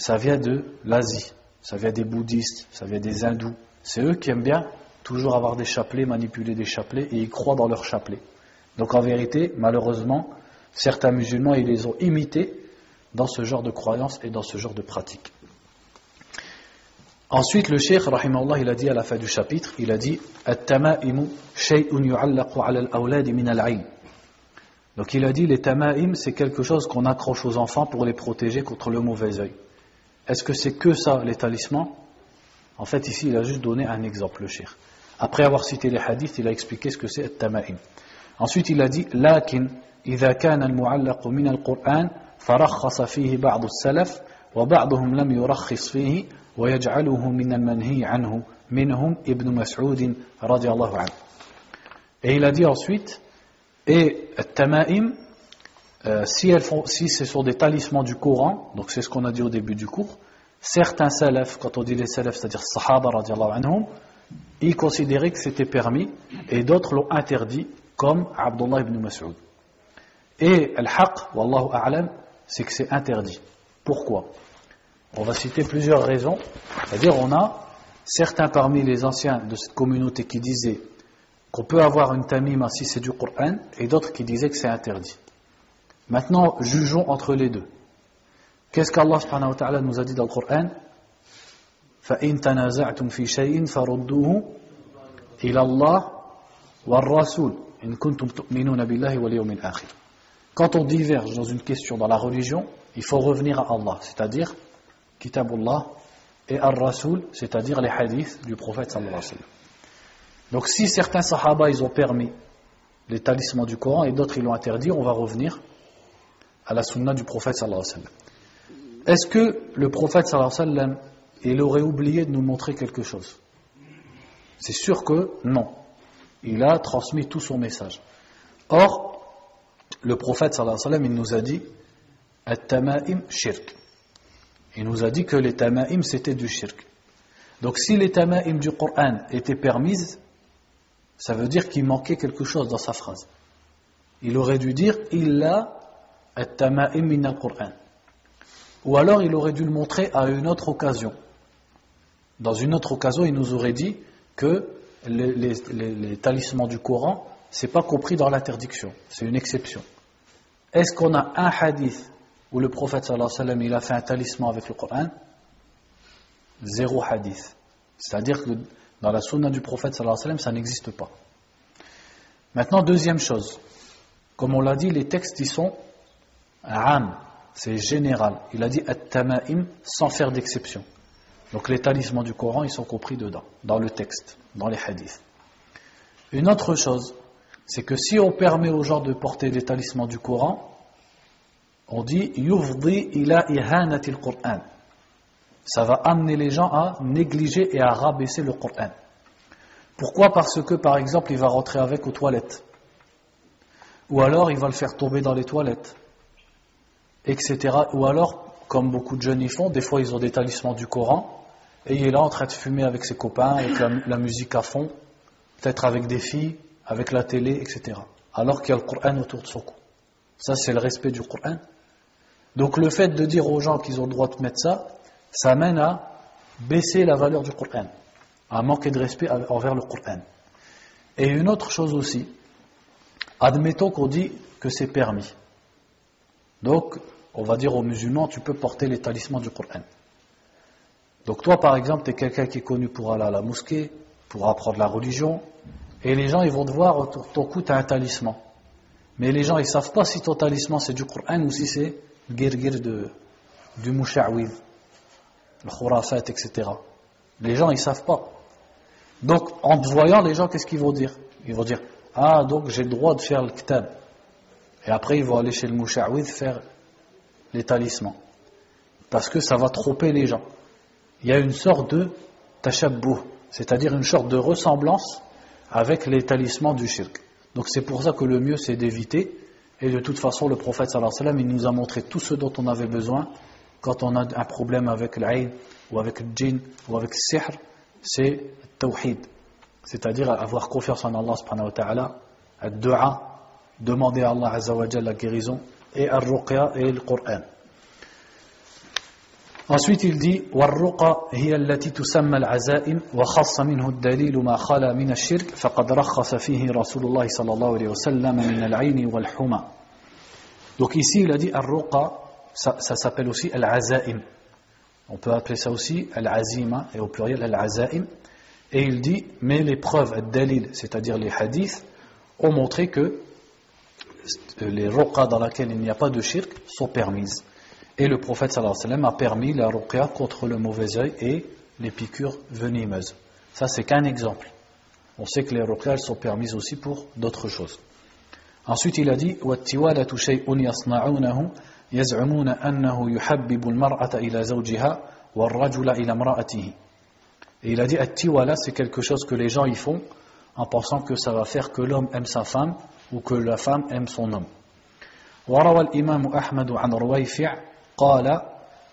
Ça vient de l'Asie, ça vient des bouddhistes, ça vient des hindous. C'est eux qui aiment bien toujours avoir des chapelets, manipuler des chapelets, et ils croient dans leurs chapelets. Donc en vérité, malheureusement, certains musulmans, ils les ont imités dans ce genre de croyances et dans ce genre de pratiques. Ensuite, le cheikh, rahimahullah, il a dit à la fin du chapitre, il a dit « At-tama'imu shay'un yu'allaqu 'ala al-awladi min al-'ilm » Donc il a dit, les tama'im, c'est quelque chose qu'on accroche aux enfants pour les protéger contre le mauvais œil. Est-ce que c'est que ça, les talismans? En fait, ici, il a juste donné un exemple, le cheikh. Après avoir cité les hadiths, il a expliqué ce que c'est at-tama'im. Ensuite, il a dit, lakin, idha kana al-mu'allaqu min al-Qur'an, farakhasa fihi ba'du al-salaf, wa ba'duhum lam yurakhis fihi, wa yaj'aluhu min al-manhi anhu, minhum ibn Mas'ud, radiyallahu anhu. Et il a dit ensuite, et at-tama'im, si ce sont des talismans du Coran, donc c'est ce qu'on a dit au début du cours, certains salafs, quand on dit les salafs, c'est-à-dire sahaba radiallahu anhum, ils considéraient que c'était permis et d'autres l'ont interdit, comme Abdullah ibn Mas'ud. Et al-haq, wallahu a'lam, c'est que c'est interdit. Pourquoi? On va citer plusieurs raisons. C'est-à-dire on a certains parmi les anciens de cette communauté qui disaient qu'on peut avoir une tamima si c'est du Coran, et d'autres qui disaient que c'est interdit. Maintenant, jugeons entre les deux. Qu'est-ce qu'Allah subhanahu wa ta'ala nous a dit dans le Coran? فَإِن تَنَازَعْتُمْ فِي شَيْءٍ فَرُدُّوهُ إِلَى اللَّهِ والرسول إن كنتم تؤمنون بالله واليوم الآخر. Quand on diverge dans une question dans la religion, il faut revenir à Allah, c'est-à-dire Kitabullah, et Ar-Rasul, c'est-à-dire les hadiths du prophète sallallahu alayhi wa sallam. Donc si certains sahaba ils ont permis les talismans du Coran et d'autres ils l'ont interdit, on va revenir à la sunna du prophète sallallahu alayhi wa sallam. Est-ce que le prophète sallallahu alayhi wa sallam il aurait oublié de nous montrer quelque chose? C'est sûr que non. Il a transmis tout son message. Or, le prophète sallallahu alayhi wa sallam il nous a dit At-tama'im shirk. Il nous a dit que les tama'im c'était du shirk. Donc si les tama'im du Coran étaient permises, ça veut dire qu'il manquait quelque chose dans sa phrase. Il aurait dû dire illa at-tama'im min al-Qur'an. Ou alors il aurait dû le montrer à une autre occasion. Dans une autre occasion, il nous aurait dit que les talismans du Coran, c'est pas compris dans l'interdiction, c'est une exception. Est-ce qu'on a un hadith où le prophète sallallahu alayhi wa sallam il a fait un talisman avec le Coran? Zéro hadith. C'est-à-dire que dans la sunna du prophète sallallahu alayhi wa sallam, ça n'existe pas. Maintenant, deuxième chose, comme on l'a dit, les textes ils sont am, c'est général. Il a dit at-tama'im sans faire d'exception. Donc les talismans du Coran ils sont compris dedans, dans le texte, dans les hadiths. Une autre chose, c'est que si on permet aux gens de porter des talismans du Coran, on dit yufdi ila ihanati al-Qur'an. Ça va amener les gens à négliger et à rabaisser le Coran. Pourquoi? Parce que par exemple il va rentrer avec aux toilettes, ou alors il va le faire tomber dans les toilettes, etc. Ou alors, comme beaucoup de jeunes y font, des fois ils ont des talismans du Coran et il est là en train de fumer avec ses copains, avec la musique à fond, peut-être avec des filles, avec la télé, etc. Alors qu'il y a le Coran autour de son cou. Ça c'est le respect du Coran. Donc le fait de dire aux gens qu'ils ont le droit de mettre ça, ça mène à baisser la valeur du Coran, à manquer de respect envers le Coran. Et une autre chose aussi, admettons qu'on dit que c'est permis. Donc, on va dire aux musulmans, tu peux porter les talismans du Coran. Donc toi, par exemple, tu es quelqu'un qui est connu pour aller à la mosquée, pour apprendre la religion, et les gens, ils vont te voir, autour de ton cou, tu as un talisman. Mais les gens, ils ne savent pas si ton talisman, c'est du Coran ou si c'est le guirguir du moucha'ouid, le khurafat, etc. Les gens, ils ne savent pas. Donc, en te voyant, les gens, qu'est-ce qu'ils vont dire? Ils vont dire, ah, donc j'ai le droit de faire le kitab. Et après, ils vont aller chez le moucha'ouid faire les talismans. Parce que ça va tromper les gens. Il y a une sorte de tashabbuh, c'est-à-dire une sorte de ressemblance avec les talismans du shirk. Donc c'est pour ça que le mieux c'est d'éviter. Et de toute façon, le prophète sallallahu alayhi wa sallam, il nous a montré tout ce dont on avait besoin quand on a un problème avec l'aïd, ou avec le djinn, ou avec le sihr, c'est le tawhid. C'est-à-dire avoir confiance en Allah subhanahu wa ta'ala, ad-du'a, demander à Allah azza wa jalla la guérison, et ar-ruqya et le Coran. Ensuite il dit والرقى هي التي تسمى العزائم وخص منه الدليل ما خلا من الشرك فقد رخص فيه رسول الله صلى الله عليه وسلم من العين والحمى. Donc ici il a dit الرقى, ça s'appelle aussi al-azaim. On peut appeler ça aussi al-azima et au pluriel al-azaim. Et il dit mais les preuves ad-dalil, c'est-à-dire les hadiths, ont montré que les ruqa dans lesquelles il n'y a pas de shirk sont permises. Et le prophète sallallahu alayhi wa sallam a permis la ruqya contre le mauvais œil et les piqûres venimeuses. Ça c'est qu'un exemple. On sait que les ruqya elles sont permises aussi pour d'autres choses. Ensuite il a dit وَالتِّوَالَةُ شَيْءٌ يَصْنَعُونَهُ يَزْعُمُونَ أَنَّهُ يُحَبِّبُ الْمَرْأَةَ إِلَى زَوْجِهَا وَالرَّجُلَ إِلَى امْرَأَتِهِ. Et il a dit at-tiwala, c'est quelque chose que les gens y font en pensant que ça va faire que l'homme aime sa femme ou que la femme aime son homme. وروى الإمام أحمد عن رويفع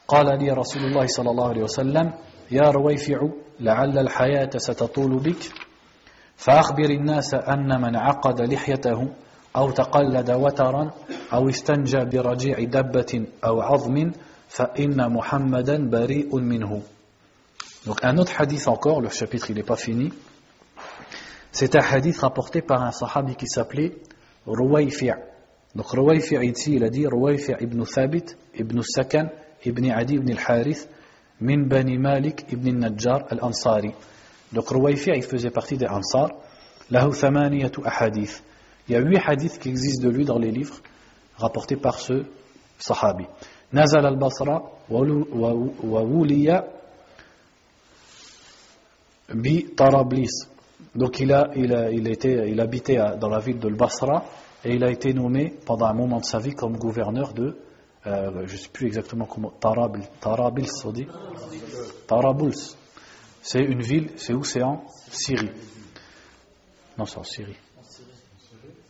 قال لي رسول الله صلى الله عليه وسلم يا رويفع لعل الحياة ستطول بك فأخبر الناس أن من عقد لحيته أو تقلد وترا أو استنجى برجيع دبة أو عظم فإن محمدا بريء منه. Donc un autre hadith encore, le chapitre il n'est pas fini. C'est un hadith rapporté par un sahabi qui s'appelait Ruwayfi'. Donc Ruwayfi' ici il a dit Ruwayfi' ibn Thabit, ibn Sakan, ibn Adi ibn al-Harith, min Bani Malik ibn al-Najjar al-Ansari. Donc Ruwayfi' il faisait partie des Ansar. له ثمانية أحاديث. Il y a 8 hadiths qui existent de lui dans les livres rapportés par ce sahabi. نزل البصرة وولي بطرابلس. Donc il habitait dans la ville de Basra et il a été nommé pendant un moment de sa vie comme gouverneur de je ne sais plus exactement comment, Tarabuls, on dit Tarabuls. C'est une ville, c'est où? C'est en Syrie. Non, c'est en Syrie.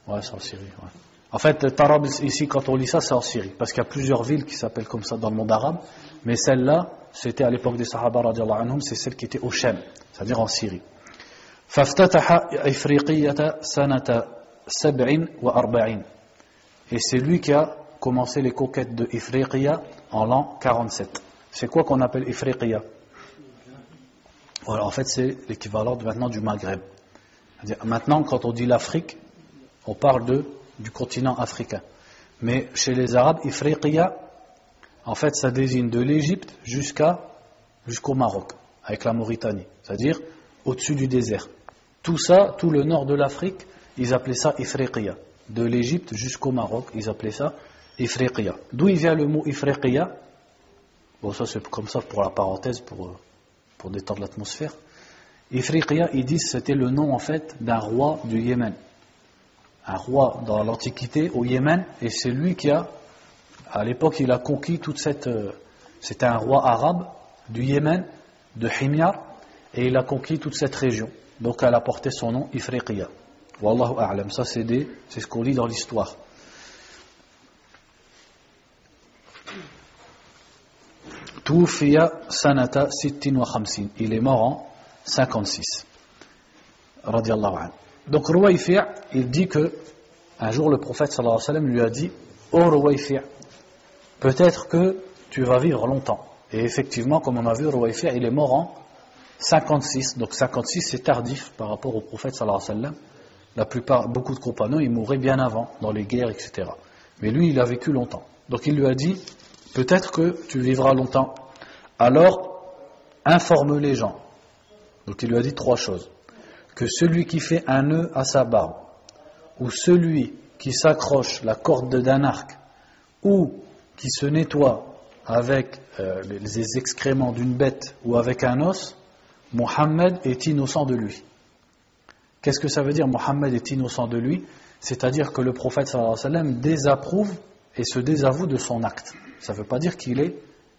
Ouais, c'est en Syrie. Ouais. En fait, Tarabuls, ici, quand on lit ça, c'est en Syrie. Parce qu'il y a plusieurs villes qui s'appellent comme ça dans le monde arabe. Mais celle-là, c'était à l'époque des Sahaba, radiallahu anhum, c'est celle qui était au Shem, c'est-à-dire en Syrie. فافتتح إفريقية سنة 47. Et c'est lui qui a commencé les conquêtes de Ifriqiya en l'an 47. C'est quoi qu'on appelle Ifriqiya? Voilà, en fait, c'est l'équivalent maintenant du Maghreb. C'est-à-dire, maintenant, quand on dit l'Afrique, on parle du continent africain. Mais chez les Arabes, Ifriqiya, en fait, ça désigne de l'Égypte jusqu'au Maroc, avec la Mauritanie, c'est-à-dire au-dessus du désert. Tout ça, tout le nord de l'Afrique, ils appelaient ça Ifriqiya. De l'Égypte jusqu'au Maroc, ils appelaient ça Ifriqiya. D'où il vient le mot Ifriqiya? Bon, ça c'est comme ça pour la parenthèse, pour détendre l'atmosphère. Ifriqiya, ils disent que c'était le nom en fait d'un roi du Yémen. Un roi dans l'Antiquité au Yémen, et c'est lui qui à l'époque, il a conquis toute cette... c'était un roi arabe du Yémen, de Himyar, et il a conquis toute cette région. Donc elle a porté son nom, Ifriqiya. Wallahu a'lam. Ça c'est ce qu'on lit dans l'histoire. Tufiya sanata 56. Il est mort en 56. Radiallahu anhu. Donc Ruwayfi', il dit que un jour le prophète sallallahu alayhi wa sallam lui a dit: Oh Ruwayfi', peut-être que tu vas vivre longtemps. Et effectivement, comme on a vu, Ruwayfi', il est mort en 56. Donc 56 c'est tardif par rapport au prophète sallallahu alayhi wa sallam. Beaucoup de compagnons, ils mouraient bien avant, dans les guerres, etc. Mais lui, il a vécu longtemps. Donc il lui a dit: peut-être que tu vivras longtemps. Alors, informe les gens. Donc il lui a dit 3 choses. Que celui qui fait un nœud à sa barbe, ou celui qui s'accroche la corde d'un arc, ou qui se nettoie avec les excréments d'une bête ou avec un os, Mohammed est innocent de lui. Qu'est-ce que ça veut dire, Mohammed est innocent de lui? C'est-à-dire que le prophète sallallahu alayhi wa sallam désapprouve et se désavoue de son acte. Ça ne veut pas dire qu'il est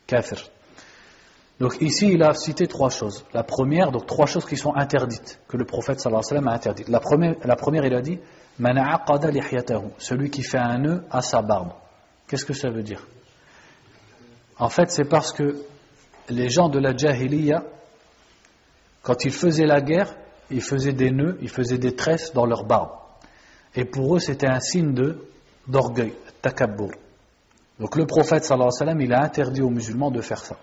kafir. Donc ici, il a cité 3 choses. La première, donc 3 choses qui sont interdites, que le prophète sallallahu alayhi wa sallam a interdites. La première, il a dit: Man aqada lihyatahu, celui qui fait un nœud à sa barbe. Qu'est-ce que ça veut dire? En fait, c'est parce que les gens de la Jahiliya, quand ils faisaient la guerre, ils faisaient des nœuds, ils faisaient des tresses dans leur barbe. Et pour eux, c'était un signe d'orgueil, takabbur. Donc le prophète sallallahu alayhi wa sallam, il a interdit aux musulmans de faire ça.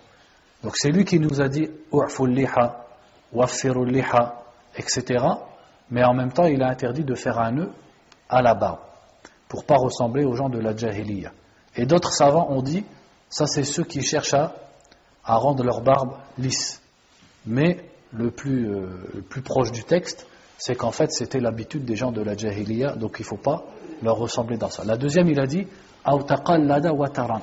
Donc c'est lui qui nous a dit u'ful liha, waffirul liha, etc. Mais en même temps, il a interdit de faire un nœud à la barbe, pour ne pas ressembler aux gens de la Jahiliya. Et d'autres savants ont dit, ça c'est ceux qui cherchent à rendre leur barbe lisse. Mais le plus proche du texte, c'est qu'en fait c'était l'habitude des gens de la Jahiliya, donc il ne faut pas leur ressembler dans ça. La deuxième, il a dit aw taqallada wataran.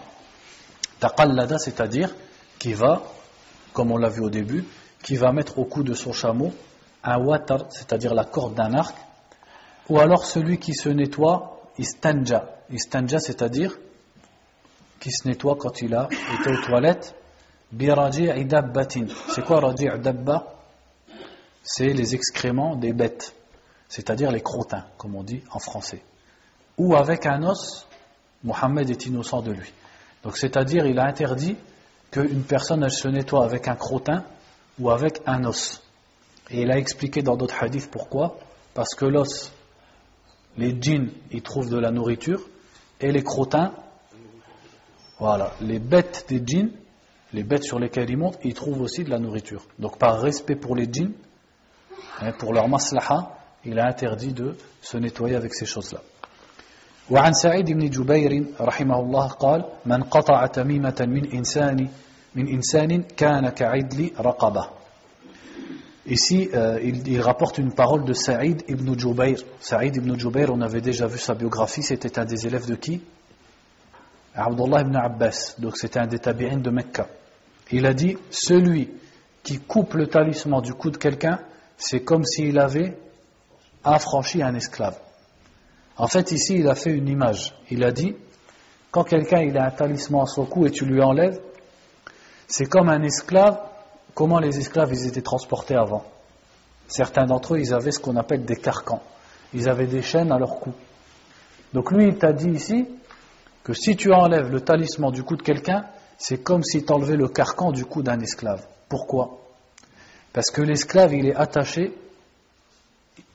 Taqallada, c'est-à-dire qui va, comme on l'a vu au début, qui va mettre au cou de son chameau un watar, c'est-à-dire la corde d'un arc, ou alors celui qui se nettoie, istanja. Istanja, c'est-à-dire qui se nettoie quand il a été aux toilettes, bi raji'i dabbatin. C'est quoi raji'i dabba? C'est les excréments des bêtes, c'est-à-dire les crottins, comme on dit en français. Ou avec un os, Mohammed est innocent de lui. Donc c'est-à-dire, il a interdit qu'une personne elle se nettoie avec un crottin ou avec un os. Et il a expliqué dans d'autres hadiths pourquoi. Parce que l'os, les djinns, ils trouvent de la nourriture, et les crottins, voilà, les bêtes des djinns, les bêtes sur lesquelles ils montent, ils trouvent aussi de la nourriture. Donc par respect pour les djinns, pour leur maslaha, il a interdit de se nettoyer avec ces choses-là. وعن سعيد بن جبير رحمه الله قال من قطع تميمة من إنسان كان كعدل رقبة. Ici, il rapporte une parole de Saïd ibn Jubayr. Saïd ibn Jubayr, on avait déjà vu sa biographie, c'était un des élèves de qui? Abdullah ibn Abbas, donc c'était un des tabi'in de Mecca. Il a dit, celui qui coupe le talisman du cou de quelqu'un, c'est comme s'il avait affranchi un esclave. En fait, ici, il a fait une image. Il a dit, quand quelqu'un il a un talisman à son cou et tu lui enlèves, c'est comme un esclave. Comment les esclaves ils étaient transportés avant? Certains d'entre eux, ils avaient ce qu'on appelle des carcans. Ils avaient des chaînes à leur cou. Donc lui, il t'a dit ici que si tu enlèves le talisman du cou de quelqu'un, c'est comme si tu enlevais le carcan du cou d'un esclave. Pourquoi? Parce que l'esclave, il est attaché,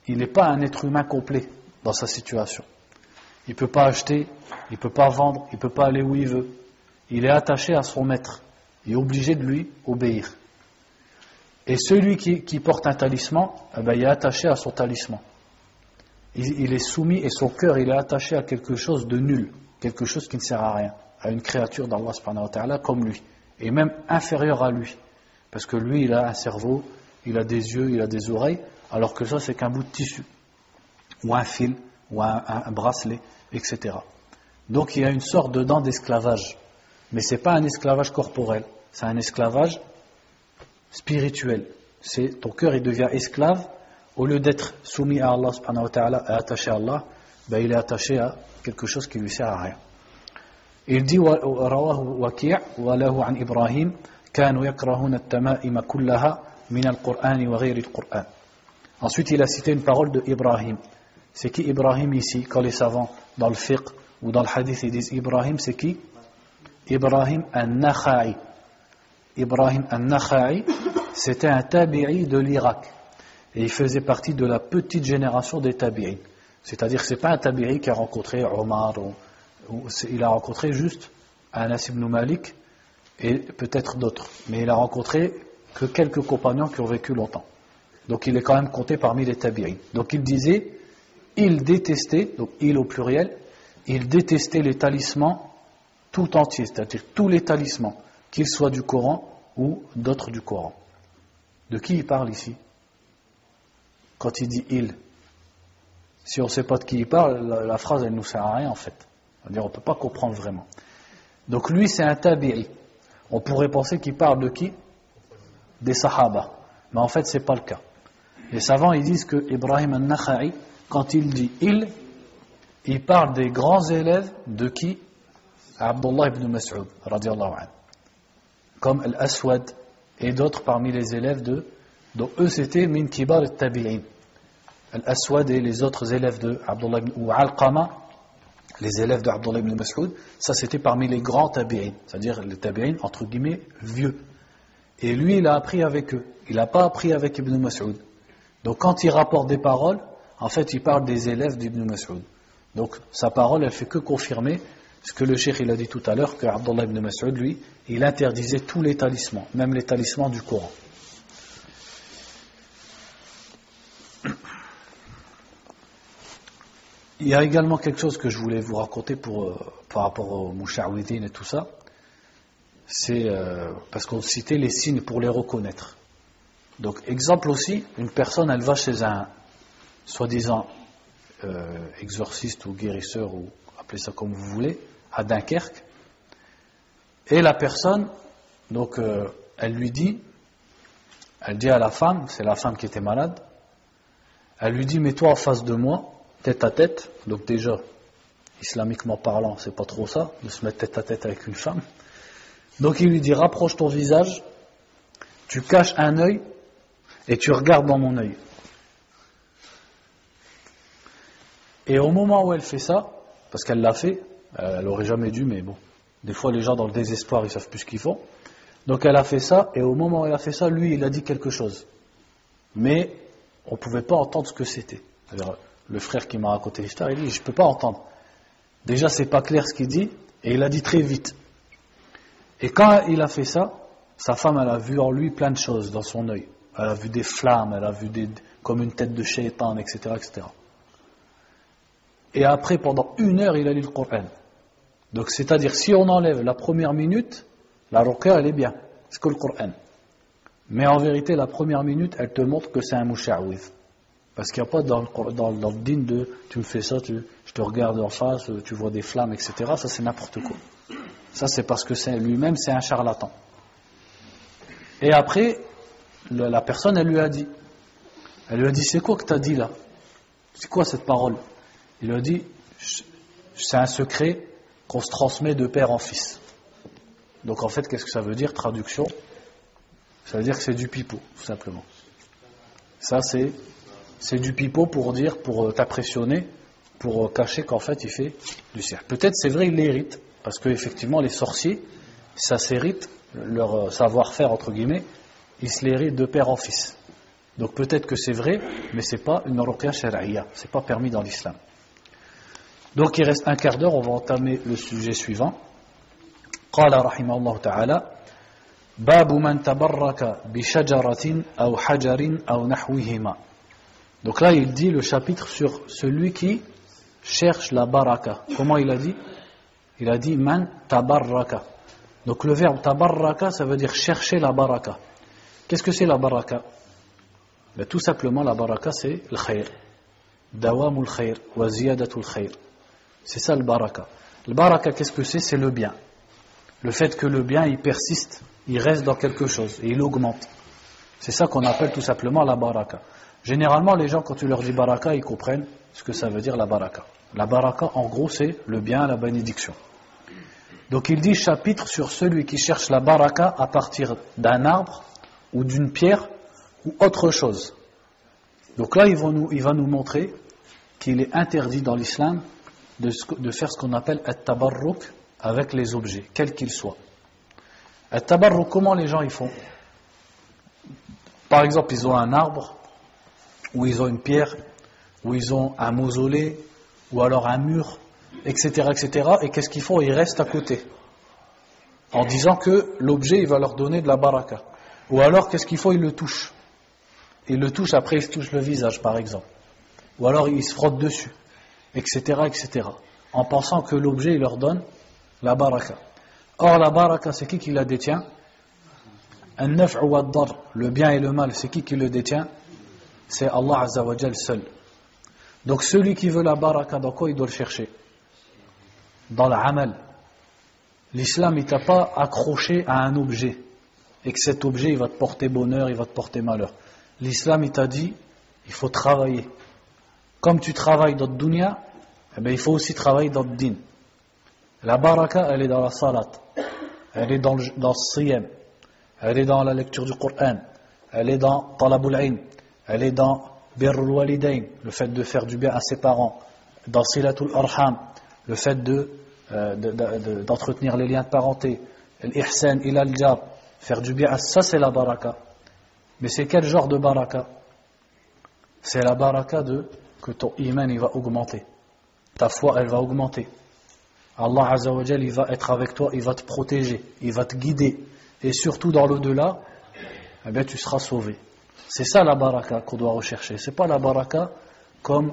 il n'est pas un être humain complet dans sa situation. Il ne peut pas acheter, il ne peut pas vendre, il ne peut pas aller où il veut. Il est attaché à son maître. Il est obligé de lui obéir. Et celui qui porte un talisman, il est attaché à son talisman. Il est soumis et son cœur il est attaché à quelque chose de nul, quelque chose qui ne sert à rien, à une créature d'Allah subhanahu wa ta'ala comme lui, et même inférieur à lui. Parce que lui, il a un cerveau, il a des yeux, il a des oreilles, alors que ça, c'est qu'un bout de tissu, ou un fil, ou un bracelet, etc. Donc il y a une sorte de dent d'esclavage. Mais ce n'est pas un esclavage corporel, c'est un esclavage spirituel. C'est ton cœur il devient esclave, au lieu d'être soumis à Allah subhanahu wa ta'ala et attaché à Allah, il est attaché à quelque chose qui lui sert à rien. Il dit رواه وكيع وله عن إبراهيم كانوا يكرهون التمائم كلها من القرآن وغير القرآن. Ensuite il a cité une parole de Ibrahim. C'est qui Ibrahim ici? Quand les savants dans le fiqh ou dans le hadith ils disent Ibrahim, c'est qui? Ibrahim al-Nakha'i. Ibrahim al-Nakha'i, c'était un tabi'i de l'Irak. Et il faisait partie de la petite génération des tabi'in. C'est-à-dire que ce n'est pas un tabi'i qui a rencontré Omar, il a rencontré juste Anas ibn Malik et peut-être d'autres. Mais il a rencontré que quelques compagnons qui ont vécu longtemps. Donc il est quand même compté parmi les tabi'in. Donc il disait, il détestait, donc il au pluriel, il détestait les talismans tout entiers, c'est-à-dire tous les talismans, qu'ils soient du Coran ou d'autres du Coran. De qui il parle ici? Quand il dit il, si on ne sait pas de qui il parle, la phrase elle ne nous sert à rien en fait. C'est-à-dire on ne peut pas comprendre vraiment. Donc lui c'est un tabi'i. On pourrait penser qu'il parle de qui? Des sahaba. Mais en fait c'est pas le cas. Les savants ils disent que Ibrahim al-Nakha'i, quand il dit il parle des grands élèves de qui? Abdullah ibn Mas'ud radiyallahu anhu, comme Al-Aswad et d'autres parmi les élèves dont eux c'était min kibar al-tabi'in. Al-Aswad et les autres élèves de Abdullah ibn ou Al-Qama, les élèves de Abdullah ibn Mas'ud, ça c'était parmi les grands tabi'in, c'est-à-dire les tabi'in entre guillemets vieux. Et lui il a appris avec eux, il n'a pas appris avec Ibn Mas'ud. Donc quand il rapporte des paroles, en fait il parle des élèves d'Ibn Mas'ud. Donc sa parole elle fait que confirmer ce que le cheikh il a dit tout à l'heure, que Abdullah ibn Mas'ud, lui, il interdisait tous les talismans, même les talismans du Coran. Il y a également quelque chose que je voulais vous raconter par rapport aux moucha'ouidines et tout ça. C'est parce qu'on citait les signes pour les reconnaître. Donc, exemple aussi, une personne, elle va chez un soi-disant exorciste ou guérisseur, ou appelez ça comme vous voulez, à Dunkerque, et la personne, donc elle dit à la femme, c'est la femme qui était malade, elle lui dit mets-toi en face de moi, tête à tête. Donc déjà, islamiquement parlant, c'est pas trop ça, de se mettre tête à tête avec une femme. Donc il lui dit rapproche ton visage, tu caches un œil et tu regardes dans mon œil. Et au moment où elle fait ça, parce qu'elle l'a fait, elle aurait jamais dû, mais bon, des fois les gens dans le désespoir ils savent plus ce qu'ils font. Donc elle a fait ça, et au moment où elle a fait ça, lui il a dit quelque chose, mais on ne pouvait pas entendre ce que c'était. C'est-à-dire, le frère qui m'a raconté l'histoire, il dit je ne peux pas entendre. Déjà c'est pas clair ce qu'il dit, et il a dit très vite. Et quand il a fait ça, sa femme elle a vu en lui plein de choses dans son œil. Elle a vu des flammes, elle a vu comme une tête de shaitan, etc., etc. Et après, pendant 1 heure, il a lu le Coran. Donc, c'est-à-dire, si on enlève la première minute, la ruqya, elle est bien. C'est que le Coran. Mais en vérité, la première minute, elle te montre que c'est un musha'widh. Parce qu'il n'y a pas dans le din de tu me fais ça, je te regarde en face, tu vois des flammes, etc. Ça, c'est n'importe quoi. Ça, c'est parce que lui-même, c'est un charlatan. Et après, la personne, elle lui a dit, c'est quoi que tu as dit là? C'est quoi cette parole? Il lui a dit, c'est un secret qu'on se transmet de père en fils. Donc en fait, qu'est-ce que ça veut dire, traduction? Ça veut dire que c'est du pipeau, tout simplement. Ça, c'est du pipeau pour t'impressionner, pour cacher qu'en fait, il fait du cercle. Peut-être, c'est vrai, il l'hérite, parce qu'effectivement, les sorciers, ça s'hérite, leur savoir-faire, entre guillemets, ils se l'héritent de père en fils. Donc peut-être que c'est vrai, mais c'est pas une ruqya shar'iyya, c'est pas permis dans l'islam. Donc il reste un quart d'heure, on va entamer le sujet suivant. Qala rahimahullah ta'ala, babu man tabarraka bi shajaratin aw hajarin aw nahwihima. Donc là il dit le chapitre sur celui qui cherche la baraka. Comment il a dit? Il a dit man tabarraka. Donc le verbe tabarraka, ça veut dire chercher la baraka. Qu'est-ce que c'est la baraka? Tout simplement la baraka c'est le khayr. Dawamul khayr wa ziyadatul khayr. C'est ça le baraka. Le baraka, qu'est-ce que c'est? C'est le bien. Le fait que le bien, il persiste, il reste dans quelque chose et il augmente. C'est ça qu'on appelle tout simplement la baraka. Généralement, les gens, quand tu leur dis baraka, ils comprennent ce que ça veut dire la baraka. La baraka, en gros, c'est le bien, la bénédiction. Donc il dit chapitre sur celui qui cherche la baraka à partir d'un arbre ou d'une pierre ou autre chose. Donc là, il va nous montrer qu'il est interdit dans l'islam de faire ce qu'on appelle at-tabarruk avec les objets, quels qu'ils soient. At-tabarruk, comment les gens y font? Par exemple, ils ont un arbre, ou ils ont une pierre, ou ils ont un mausolée, ou alors un mur, etc., etc. Et qu'est-ce qu'ils font? Ils restent à côté, en disant que l'objet, il va leur donner de la baraka. Ou alors, qu'est-ce qu'ils font? Ils le touchent. Ils le touchent, après ils se touchent le visage, par exemple. Ou alors, ils se frottent dessus, etc., etc. En pensant que l'objet, il leur donne la baraka. Or, la baraka, c'est qui la détient? An-naf'u wad-dar, le bien et le mal, c'est qui le détient? C'est Allah Azza wa Jal seul. Donc, celui qui veut la baraka, dans quoi il doit le chercher? Dans l'amal. L'islam, il t'a pas accroché à un objet, et que cet objet, il va te porter bonheur, il va te porter malheur. L'islam, il t'a dit, il faut travailler. Comme tu travailles dans le dunya, eh bien, il faut aussi travailler dans le din. La baraka, elle est dans la salat, elle est dans le siyam, elle est dans la lecture du Coran, elle est dans talabul ilm, elle est dans birrul walidain, le fait de faire du bien à ses parents, dans silatul arham, le fait d'entretenir les liens de parenté, l'ihsan ila al-jar, faire du bien à ça, c'est la baraka. Mais c'est quel genre de baraka? C'est la baraka que ton iman il va augmenter, ta foi elle va augmenter, Allah Azza wa Jal il va être avec toi, il va te protéger, il va te guider, et surtout dans l'au-delà, eh bien, tu seras sauvé. C'est ça la baraka qu'on doit rechercher. C'est pas la baraka comme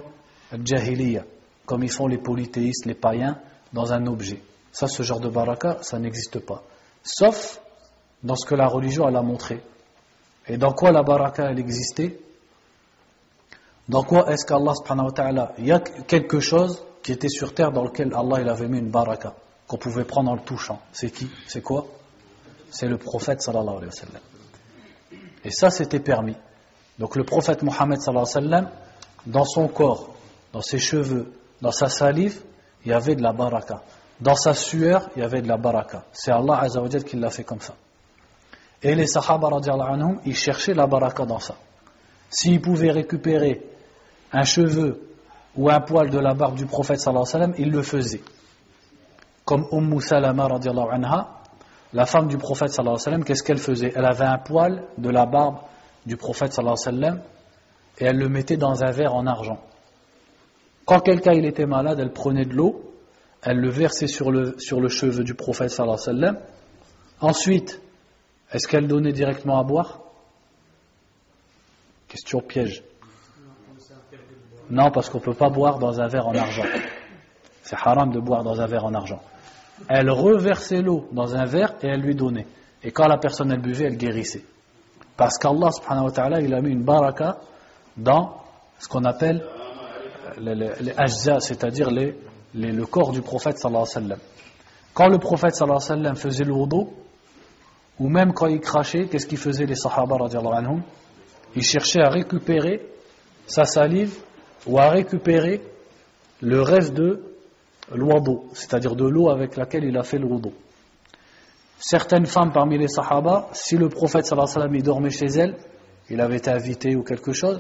al-jahiliya, comme ils font les polythéistes, les païens, dans un objet. Ça, ce genre de baraka, ça n'existe pas. Sauf dans ce que la religion elle a montré. Et dans quoi la baraka elle existait? Dans quoi est-ce qu'Allah subhanahu wa ta'ala, il y a quelque chose qui était sur terre dans lequel Allah il avait mis une baraka, qu'on pouvait prendre en le touchant. C'est qui? C'est quoi? C'est le prophète sallallahu alayhi wa sallam. Et ça c'était permis. Donc le prophète Mohammed sallallahu alayhi wa sallam, dans son corps, dans ses cheveux, dans sa salive, il y avait de la baraka. Dans sa sueur, il y avait de la baraka. C'est Allah Azza wa Jal qui l'a fait comme ça. Et les sahaba radiallahu anhum, ils cherchaient la baraka dans ça. S'ils pouvaient récupérer un cheveu ou un poil de la barbe du prophète sallallahu alayhi wa sallam, ils le faisaient. Comme Salama radiallahu anha, la femme du prophète sallallahu alayhi wa sallam, qu'est-ce qu'elle faisait? Elle avait un poil de la barbe du prophète sallallahu alayhi wa sallam et elle le mettait dans un verre en argent. Quand quelqu'un il était malade, elle prenait de l'eau, elle le versait sur le cheveu du prophète sallallahu alayhi wa sallam. Ensuite, est-ce qu'elle donnait directement à boire? Question piège. Non, parce qu'on ne peut pas boire dans un verre en argent. C'est haram de boire dans un verre en argent. Elle reversait l'eau dans un verre et elle lui donnait. Et quand la personne elle buvait, elle guérissait. Parce qu'Allah subhanahu wa ta'ala, il a mis une baraka dans ce qu'on appelle les ajza, c'est-à-dire le corps du prophète sallallahu alayhi wa sallam. Quand le prophète sallallahu alayhi wa sallam faisait le wudu, ou même quand il crachait, qu'est-ce qu'ils faisaient les sahaba radiyallahu anhum? Ils cherchaient à récupérer sa salive ou à récupérer le reste de l'wudu, c'est-à-dire de l'eau avec laquelle il a fait le wudu. Certaines femmes parmi les sahaba, si le prophète sallallahu alayhi wa sallam il dormait chez elle, il avait été invité ou quelque chose,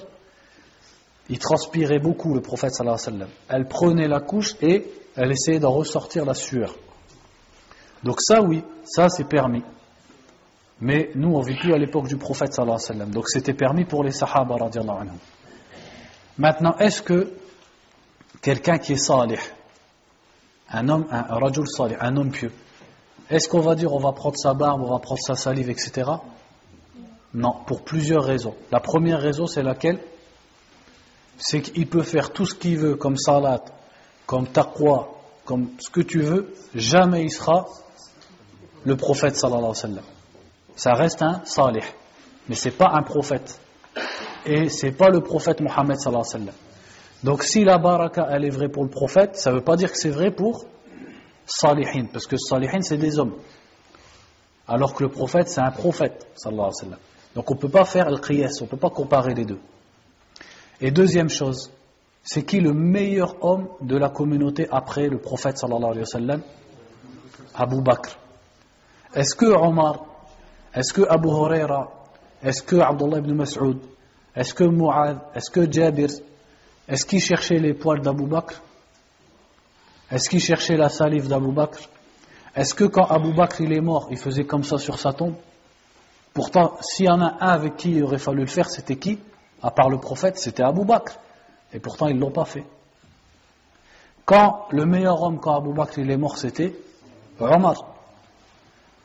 il transpirait beaucoup le prophète sallallahu alayhi wa sallam. Elle prenait la couche et elle essayait d'en ressortir la sueur. Donc ça oui, ça c'est permis. Mais nous on vit plus à l'époque du prophète sallallahu alayhi wa sallam. Donc c'était permis pour les sahaba radiyallahu anhum. Maintenant, est-ce que quelqu'un qui est salih, un homme, un rajul salih, un homme pieux, est-ce qu'on va dire on va prendre sa barbe, on va prendre sa salive, etc. Non, pour plusieurs raisons. La première raison c'est laquelle? C'est qu'il peut faire tout ce qu'il veut comme salat, comme taqwa, comme ce que tu veux, jamais il sera le prophète sallallahu alayhi wa sallam. Ça reste un salih, mais c'est pas un prophète. Et c'est pas le prophète Mohammed sallallahu alayhi wa sallam. Donc si la baraka elle est vraie pour le prophète, ça veut pas dire que c'est vrai pour salihin, parce que salihin c'est des hommes. Alors que le prophète c'est un prophète sallallahu alayhi wa sallam. Donc on peut pas faire al-qiyas, on peut pas comparer les deux. Et deuxième chose, c'est qui le meilleur homme de la communauté après le prophète sallallahu alayhi wa sallam? Abu Bakr. Est-ce que Omar, est-ce que Abu Huraira, est-ce que Abdullah ibn Mas'ud, est-ce que Mu'adh, est-ce que Jabir, est-ce qu'ils cherchaient les poils d'Abu Bakr? Est-ce qu'ils cherchaient la salive d'Abu Bakr? Est-ce que quand Abu Bakr il est mort, il faisait comme ça sur sa tombe? Pourtant, s'il y en a un avec qui il aurait fallu le faire, c'était qui? À part le prophète, c'était Abu Bakr. Et pourtant, ils ne l'ont pas fait. Quand le meilleur homme, quand Abu Bakr il est mort, c'était Omar.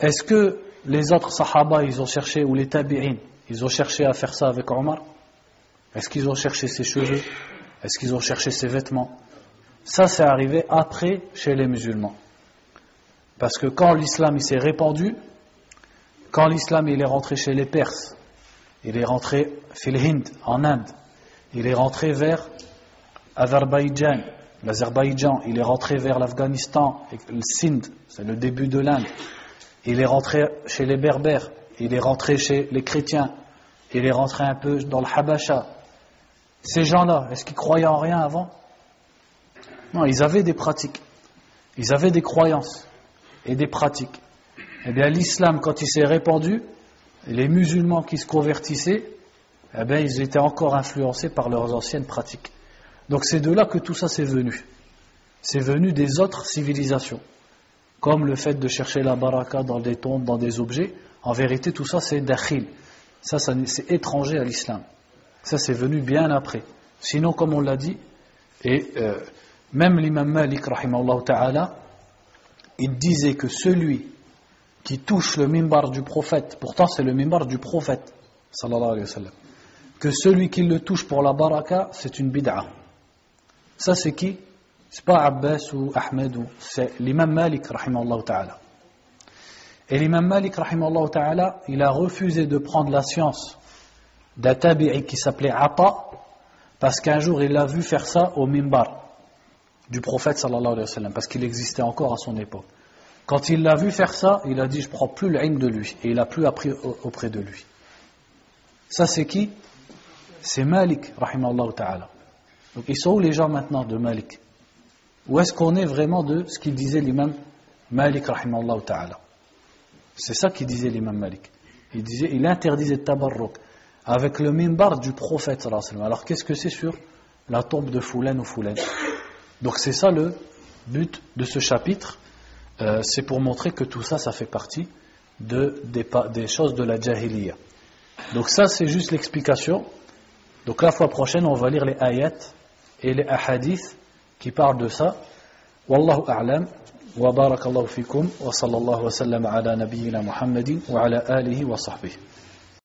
Est-ce que les autres sahaba, ils ont cherché, ou les tabi'in, ils ont cherché à faire ça avec Omar? Est-ce qu'ils ont cherché ses cheveux? Est-ce qu'ils ont cherché ses vêtements? Ça, c'est arrivé après chez les musulmans. Parce que quand l'islam il s'est répandu, quand l'islam il est rentré chez les Perses, il est rentré fil Hind, en Inde, il est rentré vers l'Azerbaïdjan, il est rentré vers l'Afghanistan, le Sindh, c'est le début de l'Inde, il est rentré chez les Berbères, il est rentré chez les chrétiens, il est rentré un peu dans le Habasha. Ces gens-là, est-ce qu'ils croyaient en rien avant? Non, ils avaient des pratiques, ils avaient des croyances et des pratiques. Eh bien l'islam, quand il s'est répandu, les musulmans qui se convertissaient, eh bien ils étaient encore influencés par leurs anciennes pratiques. Donc c'est de là que tout ça c'est venu. C'est venu des autres civilisations. Comme le fait de chercher la baraka dans des tombes, dans des objets. En vérité tout ça c'est dakhil. Ça c'est étranger à l'islam. Ça c'est venu bien après. Sinon comme on l'a dit, et même l'imam Malik rahimahullah ta'ala, il disait que celui qui touche le mimbar du prophète, pourtant c'est le mimbar du prophète sallallahu alayhi wa sallam, que celui qui le touche pour la baraka c'est une bid'a. Ça c'est qui? C'est pas Abbas ou Ahmed, c'est l'imam Malik rahimahullah ta'ala. Et l'imam Malik rahimahullah ta'ala, il a refusé de prendre la science d'un tabi'i qui s'appelait Ata, parce qu'un jour il a vu faire ça au mimbar du prophète sallallahu alayhi wa sallam, parce qu'il existait encore à son époque. Quand il l'a vu faire ça, il a dit je prends plus l'ilm de lui, et il n'a plus appris auprès de lui. Ça c'est qui? C'est Malik rahimahullah ta'ala. Donc ils sont où les gens maintenant de Malik? Où est-ce qu'on est vraiment de ce qu'il disait l'imam Malik rahimahullah ta'ala? C'est ça qu'il disait l'imam Malik. Il disait, il interdisait le tabarruk avec le mimbar du prophète sallallahu alayhi wa sallam. Alors qu'est-ce que c'est sur la tombe de Foulan ou Foulan? Donc c'est ça le but de ce chapitre. C'est pour montrer que tout ça, ça fait partie des choses de la jahiliya. Donc ça c'est juste l'explication. Donc la fois prochaine on va lire les ayats et les ahadiths qui parlent de ça. Wallahu a'lam wa barakallahu fikum wa sallallahu wa sallam ala nabiyyina Muhammadin wa ala alihi wa sahbihi.